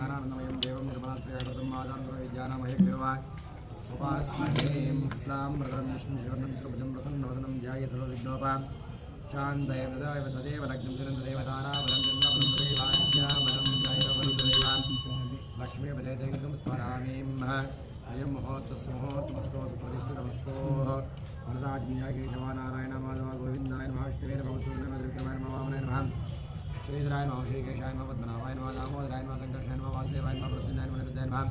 ज्ञानानन्दमयं देवं निर्मलाश्रयाकृतं मादानन्दविद्यानामयग्रीवाय उपास्महे मुक्तामृतं विष्णुशिवनं त्रिभुजं प्रसन्नवदनं ध्यायेत् सर्वविघ्नोपां शान्तये तदेव लग्नं तदेव ताराबलं जन्मबलं तदेवाज्ञाबलं दैवबलं तदेवां लक्ष्मीपदे दैवं स्मरामि अयं महोत्सवमस्तु सुप्रतिष्ठितमस्तु वरदाज्ञा केशवानारायण माधव गोविन्दाय नमः विष्णवे नमः सूर्यनमः नमः वामनाय नमः श्रीधराय नमः श्रीकेशाय नमः पद्मनाभाय नमः दामोदराय नमः संकर्षाय नमः वासुदेवाय नमः प्रसन्नाय नमः निरुद्धाय नमः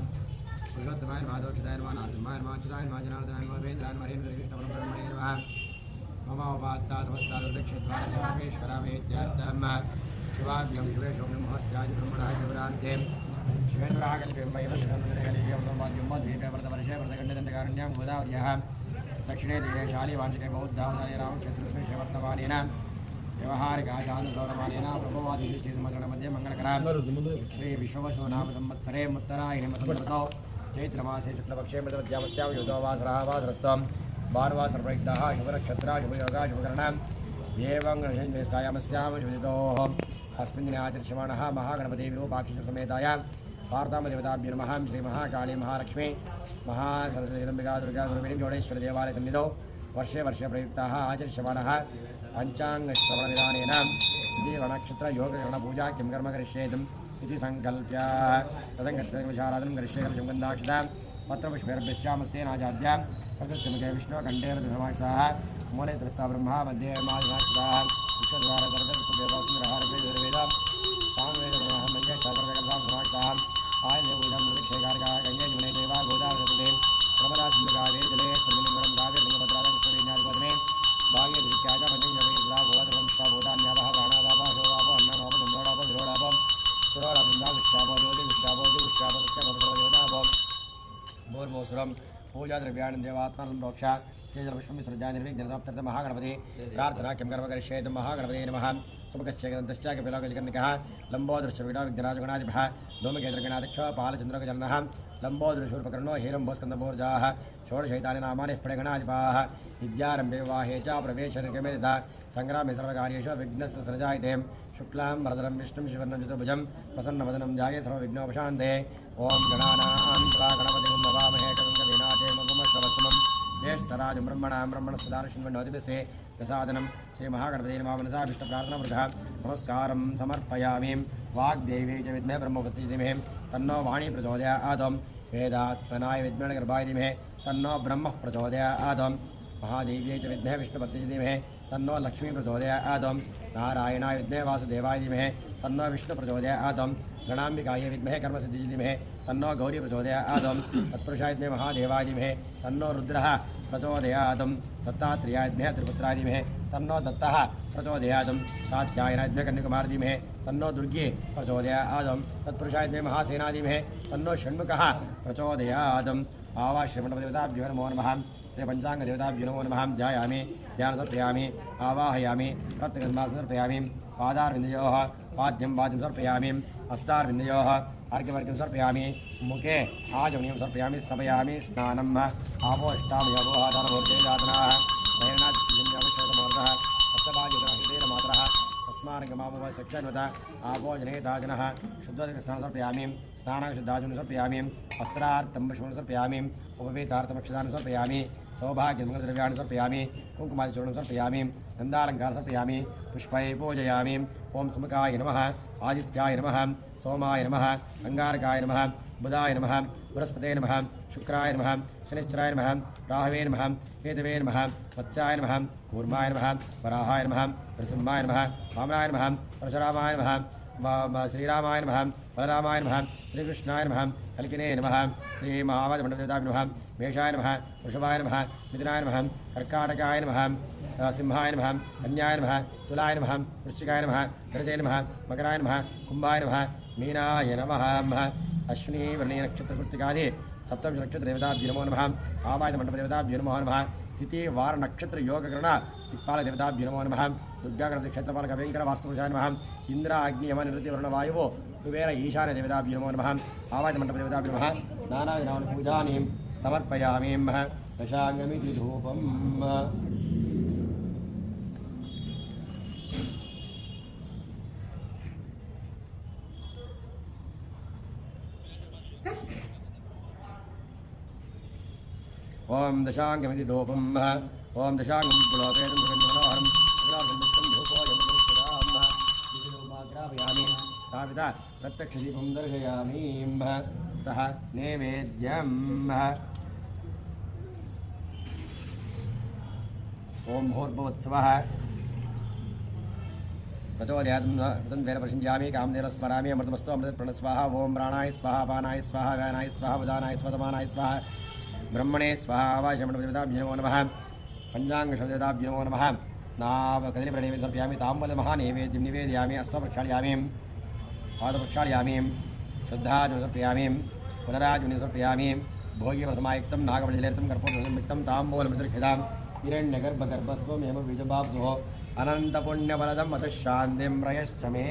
पुरुषोत्तमाय नमः दोक्षिताय नमः नारसिंहाय नमः अच्युताय नमः जनार्दनाय नमः वेन्द्राय नमः हरेन्द्रकृष्णपरब्रह्मणे नमः मम उपात्ता समस्ता दुर्दक्षेत्रामेश्वरामेत्यार्थं शिवाभ्यं शिवेशोभ्यं महत्याज ब्रह्मणाय विवरान्ते शिवेन्द्राकल्प्यं वैवस्वतन्त्रकलियं व्रतवर्षे गोदावर्यः दक्षिणे तीरे शालीवांशिके बौद्धावतारे रामक्षेत्रस्मिन् शिवर्तमानेन व्यवहारिकाशान्तसौरमानेन प्रभवादिमध्ये मङ्गलकरां श्री विश्ववसुनाम संवत्सरे उत्तरायणे संवृतौ चैत्रमासे शुक्लपक्षे मृतमध्यामस्यां युतो वासरः वासरस्त्वं वारवासरप्रयुक्तः शुभनक्षत्रः शुभयोगः शुभकर्णां एवं गणेशनिष्ठायामस्यां शुभितोः अस्मिन् दिने आचर्ष्यमाणः महागणपतिविरूपाक्षसमेतायां वार्तामदेवताभ्यो नमः श्रीमहाकाली महालक्ष्मी महासरस्वतीरम्बिका दुर्गा गुरुविनीं जोडेश्वरी देवालयसन्निधौ वर्षे वर्षे प्रयुक्ताः आचर्ष्यमाणः पञ्चाङ्गश्रवणविधानेन देवनक्षत्रयोगकरणपूजा किं कर्म करिष्येत् इति सङ्कल्प्य तदङ्गविशाराधनं करिष्ये गन्धाक्षतां पत्रपुष्पैर्भ्यश्चामस्तेनाचाद्यां तस्य मुखे विष्णुकण्ठे समाक्षाः मूले त्रस्ता ब्रह्मा मध्ये मादिनाक्षताः विश्वद्वारकर्तव्यदेवस्मिरहारवेदवेदां सामवेदब्रह्मं मञ्जशास्त्रकर्तां समाक्षाः आयदेवूजां मृदक्षेकारका गङ्गे जमुने देवा गोदावरी प्रमदा सिन्धुकारे जले स्वर्गलिङ्गं गावे लिङ्गभद्रादं विश्वविज्ञानगोधने भाग्य दृष्ट्याच पंचजला गोवधवंशाभूतान्यावः प्राणादापः शोभापो अन्नमापो धूम्रोडापो विरोडापो सुरोडापिन्दा विष्टापो ज्योति विष्टापो विष्टापो सत्यपो भूर्भूसुरं पूजा द्रव्याणि देवात्मानं प्रोक्षा शेषपुष्पं विसृज्य निर्विघ्नसमाप्त्यर्थं महागणपति प्रार्थना किं कर्म करिष्येत् महागणपते नमः सुमुखश्चेकदन्तश्च कपिलोकजकर्णिकः लम्बोदृश्यविडो विघ्नराजगणाधिपः धूमकेतुर्गणाध्यक्षः पालचन्द्रकजनः लम्बोदृशूर्पकर्णो हेरम्भोस्कन्दभोर्जाः षोडशैतानि नामानि स्फुटगणाधिपाः विद्यारम्भे विवाहे च प्रवेशनिगमेतः सङ्ग्रामे सर्वकार्येषु विघ्नस्य सृजायते शुक्लां वरदं विष्णुं शिवर्णं चतुर्भुजं प्रसन्नवदनं ध्याये सर्वविघ्नोपशान्ते ॐ गणानां गणपतिं नमामहे कविं कवीनाथे मधुमश्रवस्तमं ज्येष्ठराजं ब्रह्मणां ब्रह्मणस्पदार्शिन्वन्नोतिभिस्से प्रसादनं श्रीमहागणपते नमः मनसा विष्णुप्रार्थनावृतः नमस्कारं समर्पयामि वाग्देवी च विद्महे ब्रह्मपत्यै धीमहि तन्नो वाणी प्रचोदयात् वेदात्मनाय विद्महे गर्भाय धीमहि तन्नो ब्रह्म प्रचोदयात् महादेव्यै च विद्महे विष्णुपत्यै धीमहि तन्नो लक्ष्मी प्रचोदयात् नारायणाय विद्महे वासुदेवाय धीमहि तन्नो विष्णु प्रचोदयात् गणाम्बिकायै विद्महे कर्मसिद्धियै धीमहि तन्नो गौरी प्रचोदयात् तत्पुरुषाय विद्महे महादेवाय धीमहि तन्नो रुद्रः प्रचोदयात् दत्तात्रेयाय विद्महे त्रिपुत्राय धीमहि तन्नो दत्तः प्रचोदयात् कात्यायनाय विद्महे कन्याकुमारी धीमहि तन्नो दुर्गे प्रचोदयात् तत्पुरुषाय विद्महे महासेनाय धीमहि तन्नो षण्मुखः प्रचोदयात् आवाश्रमणदेवताभ्यो नमो नमः पंचांगदेवताभ्यो नमो नमः ध्यायामि ध्यानसमर्पयामि आवाहयामि रक्तगन्धां समर्पयामि पादारविन्दयोः पाद्यं पाद्यं समर्पयामि हस्तारविन्दयोः अर्घ्यवर्घ्यं समर्पयामि मुखे आचमनीयं समर्पयामि स्थापयामि स्नानम् आपोष्टामयोगोहादानभोर्जयदातनाः सप्तभाग्यमातरः तस्मार्गमामव सक्षन्वत आपोजनेताजनः शुद्धस्नानं समर्पयामि स्नानाशुद्धाजुं समर्पयामि वस्त्रार्थं पुष्पं समर्पयामि उपवेतार्थमक्षदानं समर्पयामि सौभाग्यमङ्गलद्रव्याणि समर्पयामि कुङ्कुमादिचूर्णं समर्पयामि गन्धालङ्कारं समर्पयामि पुष्पै पूजयामि ॐ सुमुखाय नमः आदित्याय नमः सोमाय नमः अङ्गारकाय नमः बुधाय नमः बृहस्पते नमः शुक्राय नमः शनिश्चराय नमः राहवे नमः केतवे नमः वत्स्याय नमः कूर्माय नमः वराहाय नमः नृसिंहाय नमः वामनाय नमः परशुरामाय नमः श्रीरामाय नमः बलरामाय नमः श्रीकृष्णाय नमः कल्किने नमः श्रीमहावाजमण्डलदेवताभ्यो नमः मेषाय नमः वृषभाय नमः मिथुनाय नमः कर्काटकाय नमः सिंहाय नमः कन्याय नमः तुलाय नमः वृश्चिकाय नमः धनुजे नमः मकराय नमः कुम्भाय नमः मीनाय नमः अश्विनी वर्णी नक्षत्रकृत्तिकादि सप्तम नक्षत्रदेवताभ्यो नमो नमः आवायमण्डलदेवताभ्यो नमो नमः तिथि वार नक्षत्र योगकरण दिक्पाल देवताभ्यो नमो नमः दुर्गागणपति क्षेत्रपालक वेंकट वास्तुपुरुषाय नमः इंद्र अग्नि यम निवृत्ति वरुण वायुः कुबेर ईशान्य देवताभ्यो नमो नमः आवायमण्डलदेवताभ्यो नमः नानाविधानि पूजानि समर्पयामि दशांगमिति धूपम् ఓం దశాంగమిది ధూపం ఓం దశాంగం పులోపేతం సుగంధమనోహరం అగ్రాసంయుక్తం ధూపోయం ధూపోగ్రాపయామి స్థాపిత ప్రత్యక్షదీపం దర్శయామి తః నైవేద్యం ఓం భూర్భువత్సవః प्रचोदयातं वेद प्रशिञ्जामि कामदेव स्मरामि अमृतमस्तु अमृत प्रणस्वाहा ओम प्राणाय स्वाहा पानाय स्वाहा व्यानाय स्वाहा उदानाय स्वतमानाय स्वाहा ब्रह्मणे स्वाहा आवाशमणदेवताभ्यो नमो नमः पञ्चाङ्गशब्देवताभ्यो नमो नमः नाव कदलीप्रणैवेद्यं समर्पयामि ताम्बूलमहानैवेद्यं निवेदयामि हस्तप्रक्षालयामि पादप्रक्षालयामि शुद्धाचमनं समर्पयामि पुनराचमनं समर्पयामि भोग्यप्रसमायुक्तं नागमणिजलेर्तं कर्पूरसंयुक्तं ताम्बूलमृतक्षितां हिरण्यगर्भगर्भस्त्वमेव बीजबाप्सुः अनन्तपुण्यबलदं मतशान्तिं प्रयश्च मे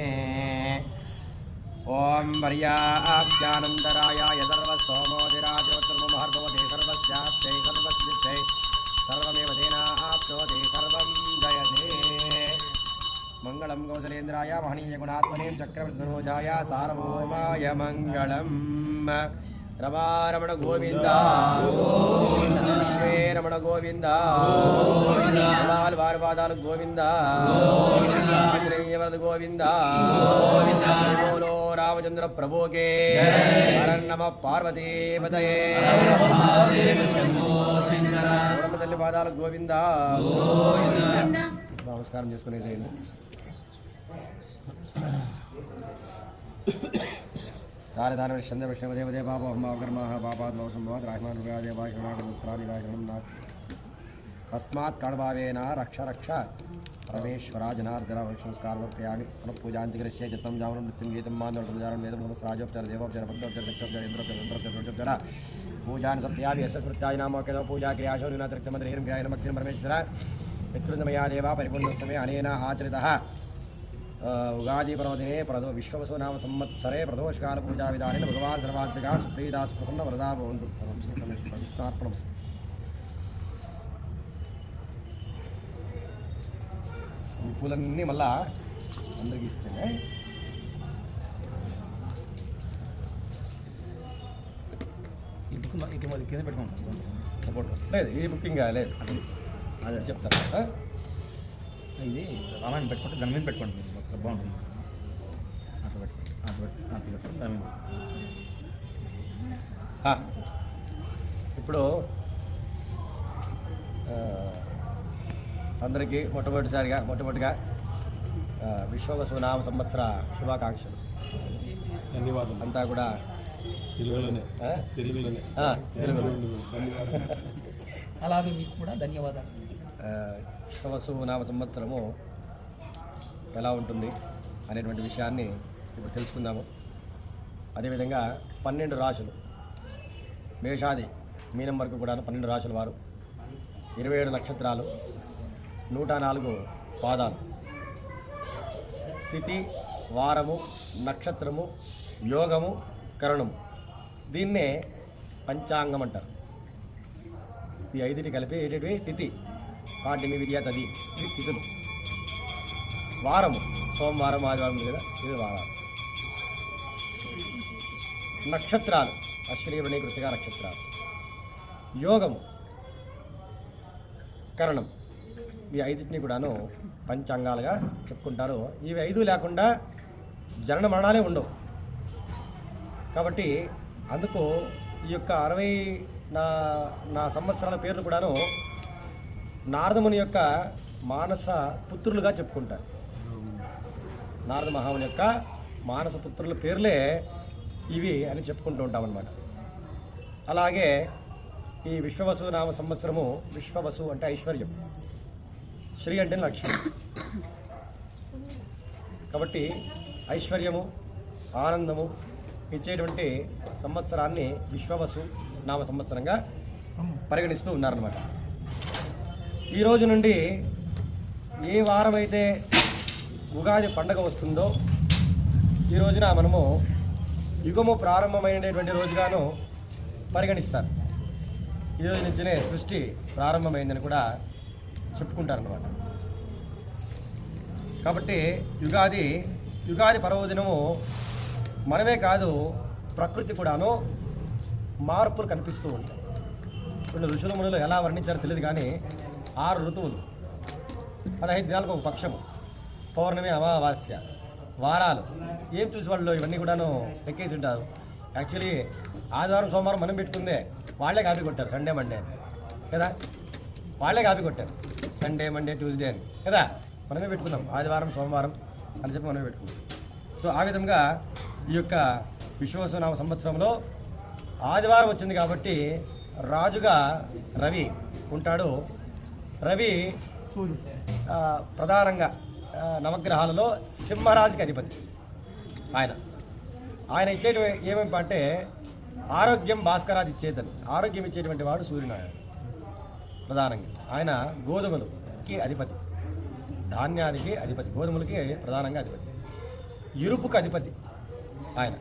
ॐ वर्याभ्यानन्तरायाय सर्वसोमोदिराजोत्तरमहर्भवते सर्वस्याप्ते सर्वस्वित्ते सर्वमेव तेनाप्नोति सर्वं जयते मङ्गलं कौसलेन्द्राय महनीयगुणात्मने चक्रवर्तितनूजाय सार्वभौमाय मङ्गलम् रमारमण गोविंद रमण गोविंद लाल बार बादाल गोविंद वरद गोविंद बोलो रामचंद्र प्रभु के हर नम पार्वती पतये तल्ली बादाल गोविंद नमस्कार धारधारण चंद्र विष्णुदेवदे बाबा कर्म पापात्मसंभव राजमान अस्मात् कणभावेन रक्ष रक्ष परमेश्वरा जनार्दन संस्कारमर्पयामि पुनः पूजाञ्चकरिष्ये चित्तं जावनं नृत्यं गीतं मानवोपचारं वेदं नमस्राजोपचार देवोपचार भक्तोपचार शक्तोपचार इंद्रोपचार पूजान् समर्पयामि यस्य स्मृत्याय नामोक्तो पूजा क्रियाशो न्यूनातिरिक्तमन्त्रिहिं क्रियाय नमः परमेश्वर पितृन्दमया देवा परिपूर्णसमये अनेन आचरितः उगादी पर्वदिने प्रदो विश्ववसु नाम संवत्सरे प्रदोषकाल पूजा विधानेन भगवान् सर्वात्मिका सुप्रीदास प्रसन्न वरदा भवन्तु कृष्णार्पणमस्तु ఈ పూలన్నీ మళ్ళా అందరికి ఇస్తే ఈ బుక్ కింద పెట్టుకుంటాం సపోర్ట్ లేదు ఈ బుకింగ్ లేదు అదే చెప్తాను ఇది రామాయణం పెట్టుకుంటే దాని మీద పెట్టుకోండి మీరు బాగుంటుంది అట్లా పెట్టుకోండి దాని మీద ఇప్పుడు అందరికీ మొట్టమొదటిగా విశ్వవసు నామ సంవత్సర శుభాకాంక్షలు ధన్యవాదాలు అంతా కూడా తెలుగులోనే అలాగే మీకు కూడా ధన్యవాదాలు. విశ్వవసు నామ సంవత్సరము ఎలా ఉంటుంది అనేటువంటి విషయాన్ని ఇప్పుడు తెలుసుకుందాము. అదేవిధంగా 12 రాశులు మేషాది మీనం వరకు కూడా 12 రాశుల వారు 27 నక్షత్రాలు 104 పాదాలు తిథి వారము నక్షత్రము యోగము కరణము దీన్నే పంచాంగం అంటారు. ఈ 5టి కలిపి ఏంటి తిథి పాడ్యమి విద్యా తది తిథులు వారము సోమవారం ఆదివారం కదా ఇది వారాలు నక్షత్రాలు అశ్విని వృణి కృతికా నక్షత్రాలు యోగము కరణం ఈ 5టిని కూడాను పంచాంగాలుగా చెప్పుకుంటారు. ఇవి 5 లేకుండా జనన మరణాలే ఉండవు. కాబట్టి అందుకు ఈ యొక్క 60 నా సంవత్సరాల పేర్లు కూడాను నారదముని యొక్క మానస పుత్రులుగా చెప్పుకుంటారు. నారద మహాముని యొక్క మానస పుత్రుల పేర్లే ఇవి అని చెప్పుకుంటూ ఉంటామన్నమాట. అలాగే ఈ విశ్వవసు నామ సంవత్సరము విశ్వవసు అంటే ఐశ్వర్యం, శ్రీ అంటే లక్ష్మి. కాబట్టి ఐశ్వర్యము ఆనందము ఇచ్చేటువంటి సంవత్సరాన్ని విశ్వవసు నామ సంవత్సరంగా పరిగణిస్తూ ఉన్నారన్నమాట. ఈ రోజు నుండి ఏ వారమైతే ఉగాది పండగ వస్తుందో ఈ రోజున మనము యుగము ప్రారంభమైనటువంటి రోజుగాను పరిగణిస్తారు. ఈ రోజు నుంచినే సృష్టి ప్రారంభమైందని కూడా చెప్పుకుంటారన్నమాట. కాబట్టి యుగాది పర్వదినము మనమే కాదు ప్రకృతి కూడాను మార్పులు కనిపిస్తూ ఉంటాయి. వీళ్ళు ఋషుల మునులు ఎలా వర్ణించారో తెలియదు కానీ 6 ఋతువులు 15 దినాలకు ఒక పక్షము, పౌర్ణమి, అమావాస్య, వారాలు ఏం చూసి వాళ్ళు ఇవన్నీ కూడాను లెక్కేసి ఉంటారు. యాక్చువల్లీ ఆదివారం సోమవారం మనం పెట్టుకుందే వాళ్ళే కాపీ కొట్టారు సండే మండే అని కదా, వాళ్ళే కాపీ కొట్టారు సండే మండే ట్యూస్డే అని కదా, మనమే పెట్టుకున్నాం ఆదివారం సోమవారం అని చెప్పి మనమే పెట్టుకున్నాం. సో ఆ విధంగా ఈ యొక్క విశ్వాసనామ సంవత్సరంలో ఆదివారం వచ్చింది కాబట్టి రాజుగా రవి ఉంటాడు. రవి సూర్యుడు ప్రధానంగా నవగ్రహాలలో సింహరాశికి అధిపతి. ఆయన ఇచ్చేటి ఏమేమి అంటే ఆరోగ్యం భాస్కరాది ఇచ్చేదని, ఆరోగ్యం ఇచ్చేటువంటి వాడు సూర్యనారాయణ ప్రధానంగా. ఆయన గోధుమలకి అధిపతి, ధాన్యానికి అధిపతి, గోధుమలకి ప్రధానంగా అధిపతి. ఇరుపుకు అధిపతి ఆయన,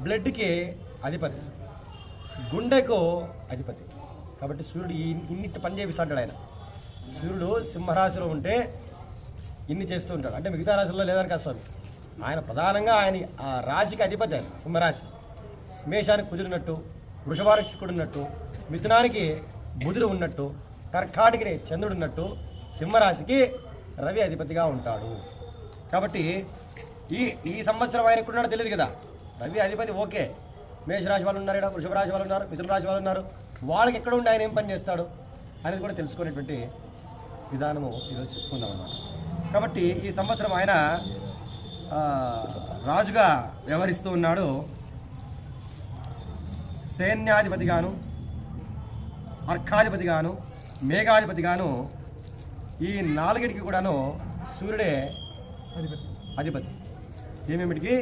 బ్లడ్కి అధిపతి, గుండెకు అధిపతి. కాబట్టి సూర్యుడు ఇన్నిటి పని చేపిస్తాడు ఆయన. సూర్యుడు సింహరాశిలో ఉంటే ఇన్ని చేస్తూ ఉంటాడు, అంటే మిగతా రాశుల్లో లేదని కాదు. ఆయన ప్రధానంగా ఆయన ఆ రాశికి అధిపతి. ఆయన సింహరాశి. మేషానికి కుదిరినట్టు, వృషభానికి శుక్రుడు ఉన్నట్టు, మిథునానికి బుధుడు ఉన్నట్టు, కర్కాటకి చంద్రుడు ఉన్నట్టు సింహరాశికి రవి అధిపతిగా ఉంటాడు. కాబట్టి ఈ సంవత్సరం ఆయన ఎక్కడున్నాడో తెలియదు కదా. రవి అధిపతి ఓకే, మేషరాశి వాళ్ళు ఉన్నారు, ఇక్కడ వృషభ రాశి వాళ్ళు ఉన్నారు, మిథున రాశి వాళ్ళు ఉన్నారు, వాళ్ళకి ఎక్కడ ఉండి ఆయన ఏం పని చేస్తాడు అనేది కూడా తెలుసుకునేటువంటి విధానము ఈరోజు చెప్పుకుందాం అన్నమాట. కాబట్టి ఈ సంవత్సరం ఆయన రాజుగా వ్యవహరిస్తూ ఉన్నాడు. సైన్యాధిపతిగాను, అర్కాధిపతిగాను, మేఘాధిపతిగాను ఈ 4టికి కూడాను సూర్యుడే అధిపతి. ఏమేమిటికి?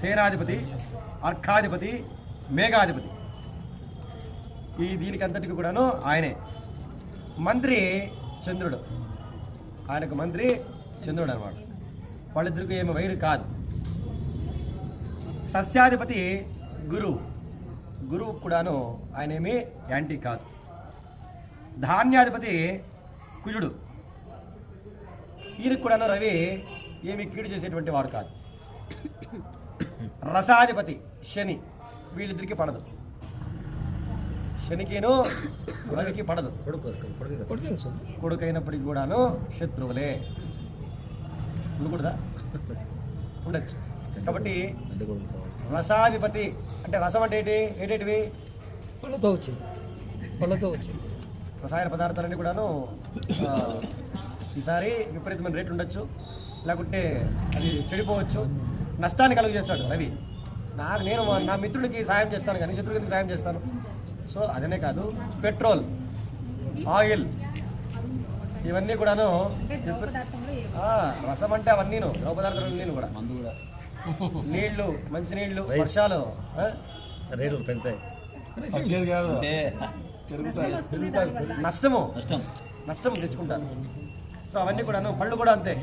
సేనాధిపతి, అర్కాధిపతి, మేఘాధిపతి. దీనికి అంతటికి కూడాను ఆయనే. మంత్రి చంద్రుడు, ఆయనకు మంత్రి చంద్రుడు అనమాట. వాళ్ళిద్దరికి ఏమి వైరు కాదు. సస్యాధిపతి గురువు కూడాను ఆయన ఏమి యాంటీ కాదు. ధాన్యాధిపతి కుజుడు, ఈయనకు కూడాను రవి ఏమి కీడు చేసేటువంటి వాడు కాదు. రసాధిపతి శని, వీళ్ళిద్దరికి పడదు. శనికిను రవికి పడదు. కొడుకైనప్పటికి కూడాను శత్రువులే. ఉండకూడదా? ఉండొచ్చు. కాబట్టి రసాధిపతి అంటే రసం అంటే ఏంటివి? పళ్ళతో వచ్చింది. రసాయన పదార్థాలన్నీ కూడాను ఈసారి విపరీతమైన రేటు ఉండొచ్చు, లేకుంటే అది చెడిపోవచ్చు, నష్టాన్ని కలుగు చేస్తాడు రవి. నేను నా మిత్రుడికి సాయం చేస్తాను కానీ శత్రువుడికి సాయం చేస్తాను. సో అదనే కాదు, పెట్రోల్, ఆయిల్ ఇవన్నీ కూడాను రసం అంటే అవన్నీను ద్రవ పదార్థాలు కూడా, నీళ్లు, మంచినీళ్లు, వర్షాలు రేట్లు పెడతాయి, నష్టం తెచ్చుకుంటారు. సో అవన్నీ కూడాను. పళ్ళు కూడా అంతే,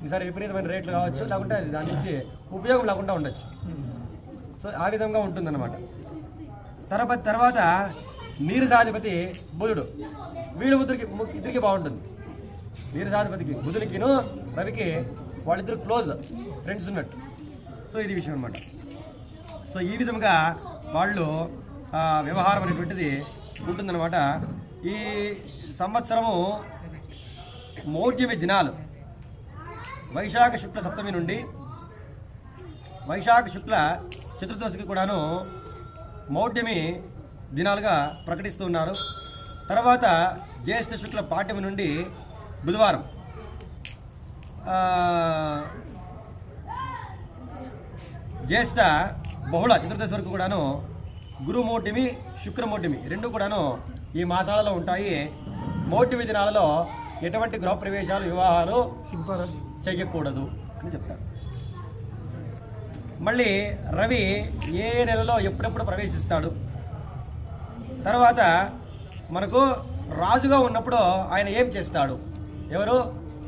ఈసారి విపరీతమైన రేట్లు కావచ్చు, లేకుంటే అది దాని నుంచి ఉపయోగం లేకుండా ఉండొచ్చు. సో ఆ విధంగా ఉంటుందన్నమాట. తర్వాత నీరసాధిపతి బుధుడు. వీళ్ళు ఇద్దరికి బాగుంటుంది. నీరసాధిపతికి బుధునికిను రవికి వాళ్ళిద్దరు క్లోజ్ ఫ్రెండ్స్ ఉన్నట్టు. సో ఇది విషయం అనమాట. సో ఈ విధంగా వాళ్ళు వ్యవహారం అనేటువంటిది ఉంటుందన్నమాట. ఈ సంవత్సరము మౌఢ్యమి దినాలు వైశాఖ శుక్ల సప్తమి నుండి వైశాఖ శుక్ల చతుర్దశికి కూడాను మౌఢ్యమి దినాలుగా ప్రకటిస్తూ ఉన్నారు. తర్వాత జ్యేష్ఠ శుక్ల పాఠ్యమి నుండి బుధవారం, జ్యేష్ఠ బహుళ చతుర్దశి వరకు కూడాను గురుమౌఢ్యమి, శుక్రమౌఢ్యమి రెండు కూడాను ఈ మాసాలలో ఉంటాయి. మౌఢ్యమి దినాలలో ఎటువంటి గృహప్రవేశాలు, వివాహాలు చెయ్యకూడదు అని చెప్తారు. మళ్ళీ రవి ఏ నెలలో ఎప్పుడెప్పుడు ప్రవేశిస్తాడు, తర్వాత మనకు రాజుగా ఉన్నప్పుడు ఆయన ఏం చేస్తాడు, ఎవరు?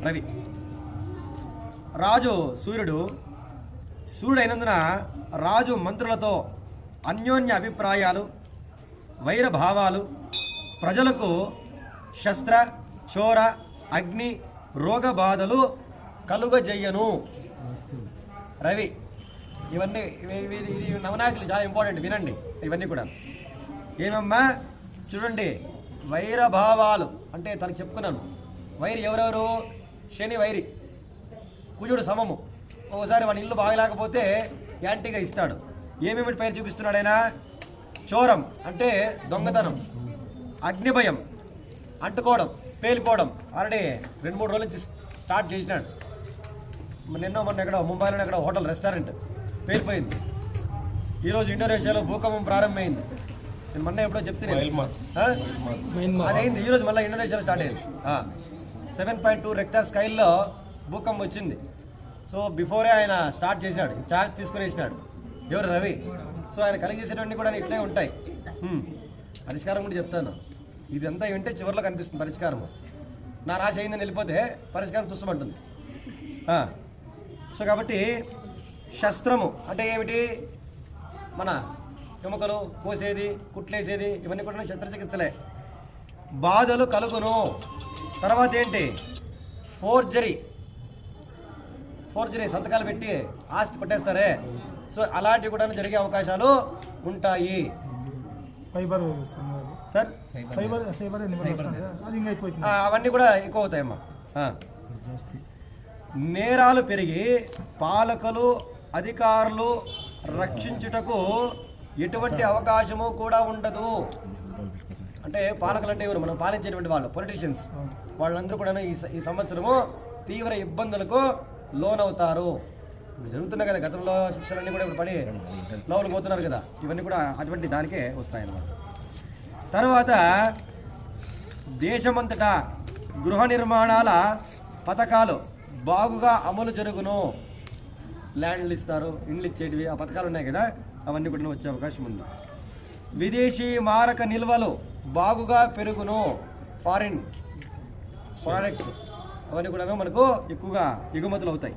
రవి. రాజు సూర్యుడైనందున రాజు మంత్రులతో అన్యోన్య అభిప్రాయాలు, వైరభావాలు, ప్రజలకు శస్త్ర, చోర, అగ్ని, రోగ బాధలు కలుగజేయను. రవి. ఇవన్నీ ఇది నవనాయకులు చాలా ఇంపార్టెంట్, వినండి. ఇవన్నీ కూడా ఏమమ్మా చూడండి, వైరభావాలు అంటే తనకు చెప్పుకున్నాను. వైరి ఎవరెవరు? శని వైరి, కుజుడు సమము. ఒకసారి మన ఇల్లు బాగలేకపోతే యాంటీగా ఇస్తాడు. ఏమేమిటి పేరు చూపిస్తున్నాడు ఆయన? చోరం అంటే దొంగతనం, అగ్నిభయం అంటుకోవడం, పేలిపోవడం. ఆల్రెడీ 2-3 రోజుల నుంచి స్టార్ట్ చేసినాడు. మొన్న ఎక్కడ ముంబైలో ఎక్కడ హోటల్ రెస్టారెంట్ పేలిపోయింది. ఈరోజు ఇండోనేషియాలో భూకంపం ప్రారంభమైంది. నేను మొన్న ఎప్పుడో చెప్తున్నాను అదైంది. ఈరోజు మళ్ళీ ఇండోనేషియాలో స్టార్ట్ అయింది. 7.2 రెక్టర్ స్కైల్లో భూకంపం వచ్చింది. సో బిఫోరే ఆయన స్టార్ట్ చేసినాడు, ఛార్జ్ తీసుకునేసినాడు. ఎవరు? రవి. సో ఆయన కలిగేసేటువంటి కూడా ఇట్లే ఉంటాయి. పరిష్కారం కూడా చెప్తాను. ఇదంతా వింటే చివరిలో కనిపిస్తుంది పరిష్కారం. నా రాశి అయిందని వెళ్ళిపోతే పరిష్కారం తుస్సమంటుంది. సో కాబట్టి శస్త్రము అంటే ఏమిటి? మన ఎముకలు కోసేది, కుట్లేసేది, ఇవన్నీ కూడా శస్త్రచికిత్సలే. బాధలు కలుగును. తర్వాత ఏంటి? ఫోర్జరీ సంతకాలు పెట్టి ఆస్తి కొట్టేస్తారే. సో అలాంటివి కూడా జరిగే అవకాశాలు ఉంటాయి. ఫైబర్ సార్ అవన్నీ కూడా ఎక్కువ అవుతాయమ్మా. నేరాలు పెరిగి పాలకులు అధికారులు రక్షించుటకు ఎటువంటి అవకాశము కూడా ఉండదు. అంటే పాలకులు అంటే ఎవరు? మనం పాలించేటువంటి వాళ్ళు, పొలిటీషియన్స్. వాళ్ళందరూ కూడా ఈ సంవత్సరము తీవ్ర ఇబ్బందులకు లోనవుతారు. జరుగుతున్నాయి కదా గతంలో శిక్షలన్నీ కూడా ఇప్పుడు పడి లోపలికి పోతున్నారు కదా, ఇవన్నీ కూడా అటువంటి దానికే వస్తాయన్నమాట. తర్వాత దేశమంతటా గృహ నిర్మాణాల పథకాలు బాగుగా అమలు జరుగును. ల్యాండ్లు ఇస్తారు, ఇండ్లు ఇచ్చేటివి, ఆ పథకాలు ఉన్నాయి కదా, అవన్నీ కూడా వచ్చే అవకాశం ఉంది. విదేశీ మారక నిల్వలు బాగుగా పెరుగును. ఫారిన్ ప్రోడక్ట్స్ అవన్నీ కూడా మనకు ఎక్కువగా ఎగుమతులు అవుతాయి.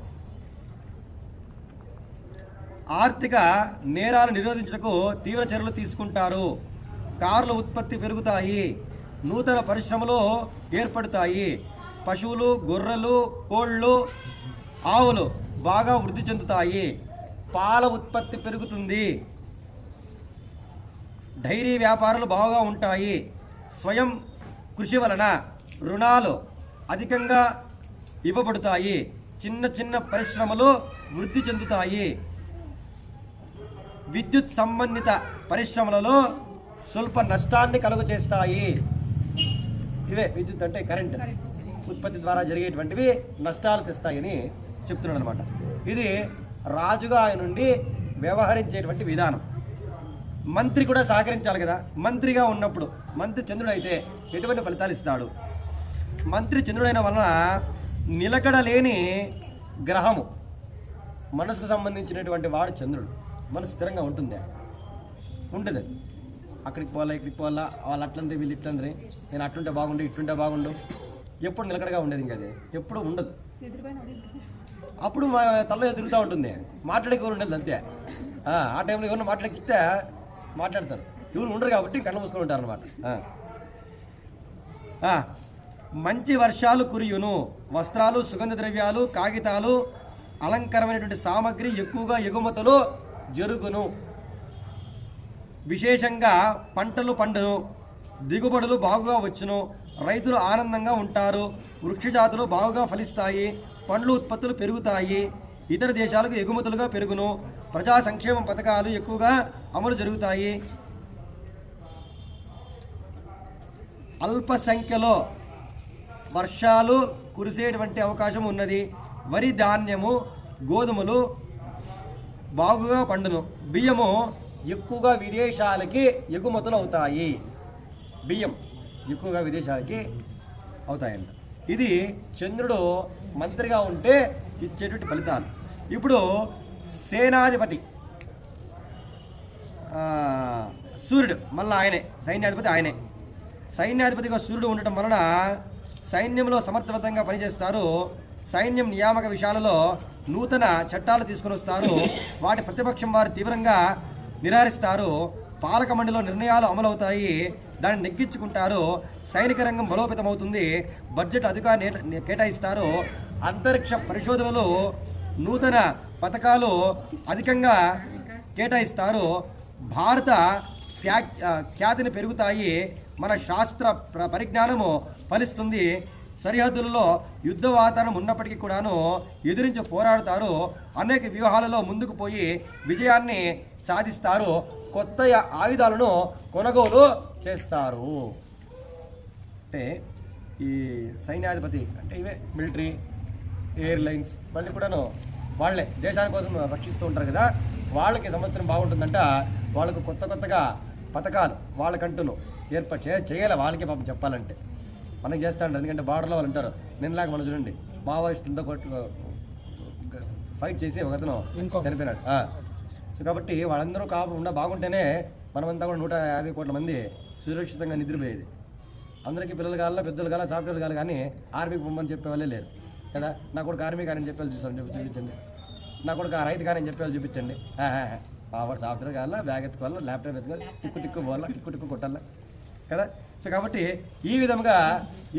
ఆర్థిక నేరాలు నిరోధించడానికి తీవ్ర చర్యలు తీసుకుంటారు. కార్ల ఉత్పత్తి పెరుగుతాయి. నూతన పరిశ్రమలు ఏర్పడతాయి. పశువులు, గొర్రెలు, కోళ్ళు, ఆవులు బాగా వృద్ధి చెందుతాయి. పాల ఉత్పత్తి పెరుగుతుంది. డైరీ వ్యాపారాలు బాగా ఉంటాయి. స్వయం కృషి వలన రుణాలు అధికంగా ఇవ్వబడతాయి. చిన్న చిన్న పరిశ్రమలు వృద్ధి చెందుతాయి. విద్యుత్ సంబంధిత పరిశ్రమలలో స్వల్ప నష్టాన్ని కలుగు చేస్తాయి. ఇవే విద్యుత్ అంటే కరెంట్ ఉత్పత్తి ద్వారా జరిగేటువంటివి నష్టాలు తెస్తాయని చెప్తున్నాడు అనమాట. ఇది రాజుగా ఆయన నుండి వ్యవహరించేటువంటి విధానం. మంత్రి కూడా సహకరించాలి కదా. మంత్రిగా ఉన్నప్పుడు మంత్రి చంద్రుడు అయితే ఎటువంటి ఫలితాలు ఇస్తాడు? మంత్రి చంద్రుడైన వలన నిలకడ లేని గ్రహము, మనసుకు సంబంధించినటువంటి వాడు చంద్రుడు. మనసు స్థిరంగా ఉంటుంది. అక్కడికి పోవాలా, ఇక్కడికి పోవాలా, వాళ్ళు అట్లంటే వీళ్ళు ఇట్లంటే, నేను అట్లుంటే బాగుండు, ఇట్లుంటే బాగుండు, ఎప్పుడు నిలకడగా ఉండేది. ఇంకా అది ఎప్పుడు ఉండదు. అప్పుడు మా తలలో తిరుగుతూ ఉంటుంది. మాట్లాడేకి ఎవరు ఉండదు అంతే. ఆ టైంలో ఎవరు మాట్లాడి చెప్తే మాట్లాడతారు. ఎవరు ఉండరు కాబట్టి కళ్ళు మూసుకొని ఉంటారు అనమాట. మంచి వర్షాలు కురియును. వస్త్రాలు, సుగంధ ద్రవ్యాలు, కాగితాలు, అలంకరమైనటువంటి సామాగ్రి ఎక్కువగా ఎగుమతులు జరుగును. విశేషంగా పంటలు పండును. దిగుబడులు బాగుగా వచ్చును. రైతులు ఆనందంగా ఉంటారు. వృక్షజాతులు బాగుగా ఫలిస్తాయి. పండ్లు ఉత్పత్తులు పెరుగుతాయి. ఇతర దేశాలకు ఎగుమతులుగా పెరుగును. ప్రజా సంక్షేమ పథకాలు ఎక్కువగా అమలు జరుగుతాయి. అల్ప సంఖ్యలో వర్షాలు కురిసేటువంటి అవకాశం ఉన్నది. వరి, ధాన్యము, గోధుమలు బాగుగా పండును. బియ్యము ఎక్కువగా విదేశాలకి ఎగుమతులు అవుతాయి. బియ్యం ఎక్కువగా విదేశాలకి అవుతాయంట. ఇది చంద్రుడు మంత్రిగా ఉంటే ఇచ్చేటువంటి ఫలితాలు. ఇప్పుడు సేనాధిపతి సూర్యుడు, మళ్ళీ ఆయనే సైన్యాధిపతి. ఆయనే సైన్యాధిపతిగా సూర్యుడు ఉండటం వలన సైన్యంలో సమర్థవంతంగా పనిచేస్తారు. సైన్యం నియామక విషయాలలో నూతన చట్టాలు తీసుకుని వస్తారు. వాటి ప్రతిపక్షం వారు తీవ్రంగా నిరాకరిస్తారు. పాలక మండలిలో నిర్ణయాలు అమలవుతాయి. దాన్ని నెగ్గించుకుంటారు. సైనిక రంగం బలోపేతమవుతుంది. బడ్జెట్ అధిక కేటాయిస్తారు. అంతరిక్ష పరిశోధనలు, నూతన పథకాలు అధికంగా కేటాయిస్తారు. భారత ఖ్యాతిని పెరుగుతాయి, మన శాస్త్ర పరిజ్ఞానము ఫలిస్తుంది. సరిహద్దులలో యుద్ధ వాతావరణం ఉన్నప్పటికీ కూడాను ఎదిరించి పోరాడుతారు. అనేక వ్యూహాలలో ముందుకు పోయి విజయాన్ని సాధిస్తారు. కొత్త ఆయుధాలను కొనుగోలు చేస్తారు. అంటే ఈ సైన్యాధిపతి అంటే ఇవే మిలిటరీ, ఎయిర్లైన్స్ మళ్ళీ కూడాను వాళ్ళే దేశాని కోసం రక్షిస్తూ ఉంటారు కదా, వాళ్ళకి సంవత్సరం బాగుంటుందంట. వాళ్ళకు కొత్తగా పథకాలు వాళ్ళకంటూను ఏర్పాటు చేయాలి. వాళ్ళకి పాపం చెప్పాలంటే మనకి చేస్తాంట. ఎందుకంటే బార్డర్లో వాళ్ళు అంటారు, నిన్నలాగా మనం చూడండి మావోయిస్టులతో ఫైట్ చేసి ఒకతను చనిపోయినాడు. సో కాబట్టి వాళ్ళందరూ బాగుంటేనే మనమంతా కూడా 150 కోట్ల మంది సురక్షితంగా నిద్రపోయేది. అందరికీ పిల్లలు కావాలా, పెద్దలు కావాలా, సాఫ్ట్వేర్ కావాలి, కానీ ఆర్మీకి పొమ్మని చెప్పేవాళ్ళే లేరు కదా. నా కొడుకు ఆర్మీ కానీ చెప్పేవాళ్ళు చూపించండి, నా కొడుకు ఆ రైతు కానీ చెప్పేవాళ్ళు చూపించండి. వాడు సాఫ్ట్వేర్ కావాలా, బ్యాగ్ ఎత్తుకోవాలా, ల్యాప్టాప్ ఎత్తుకోవాలి, టిక్కు పోవాలా, టిక్కు కొట్టాలా కదా. సో కాబట్టి ఈ విధంగా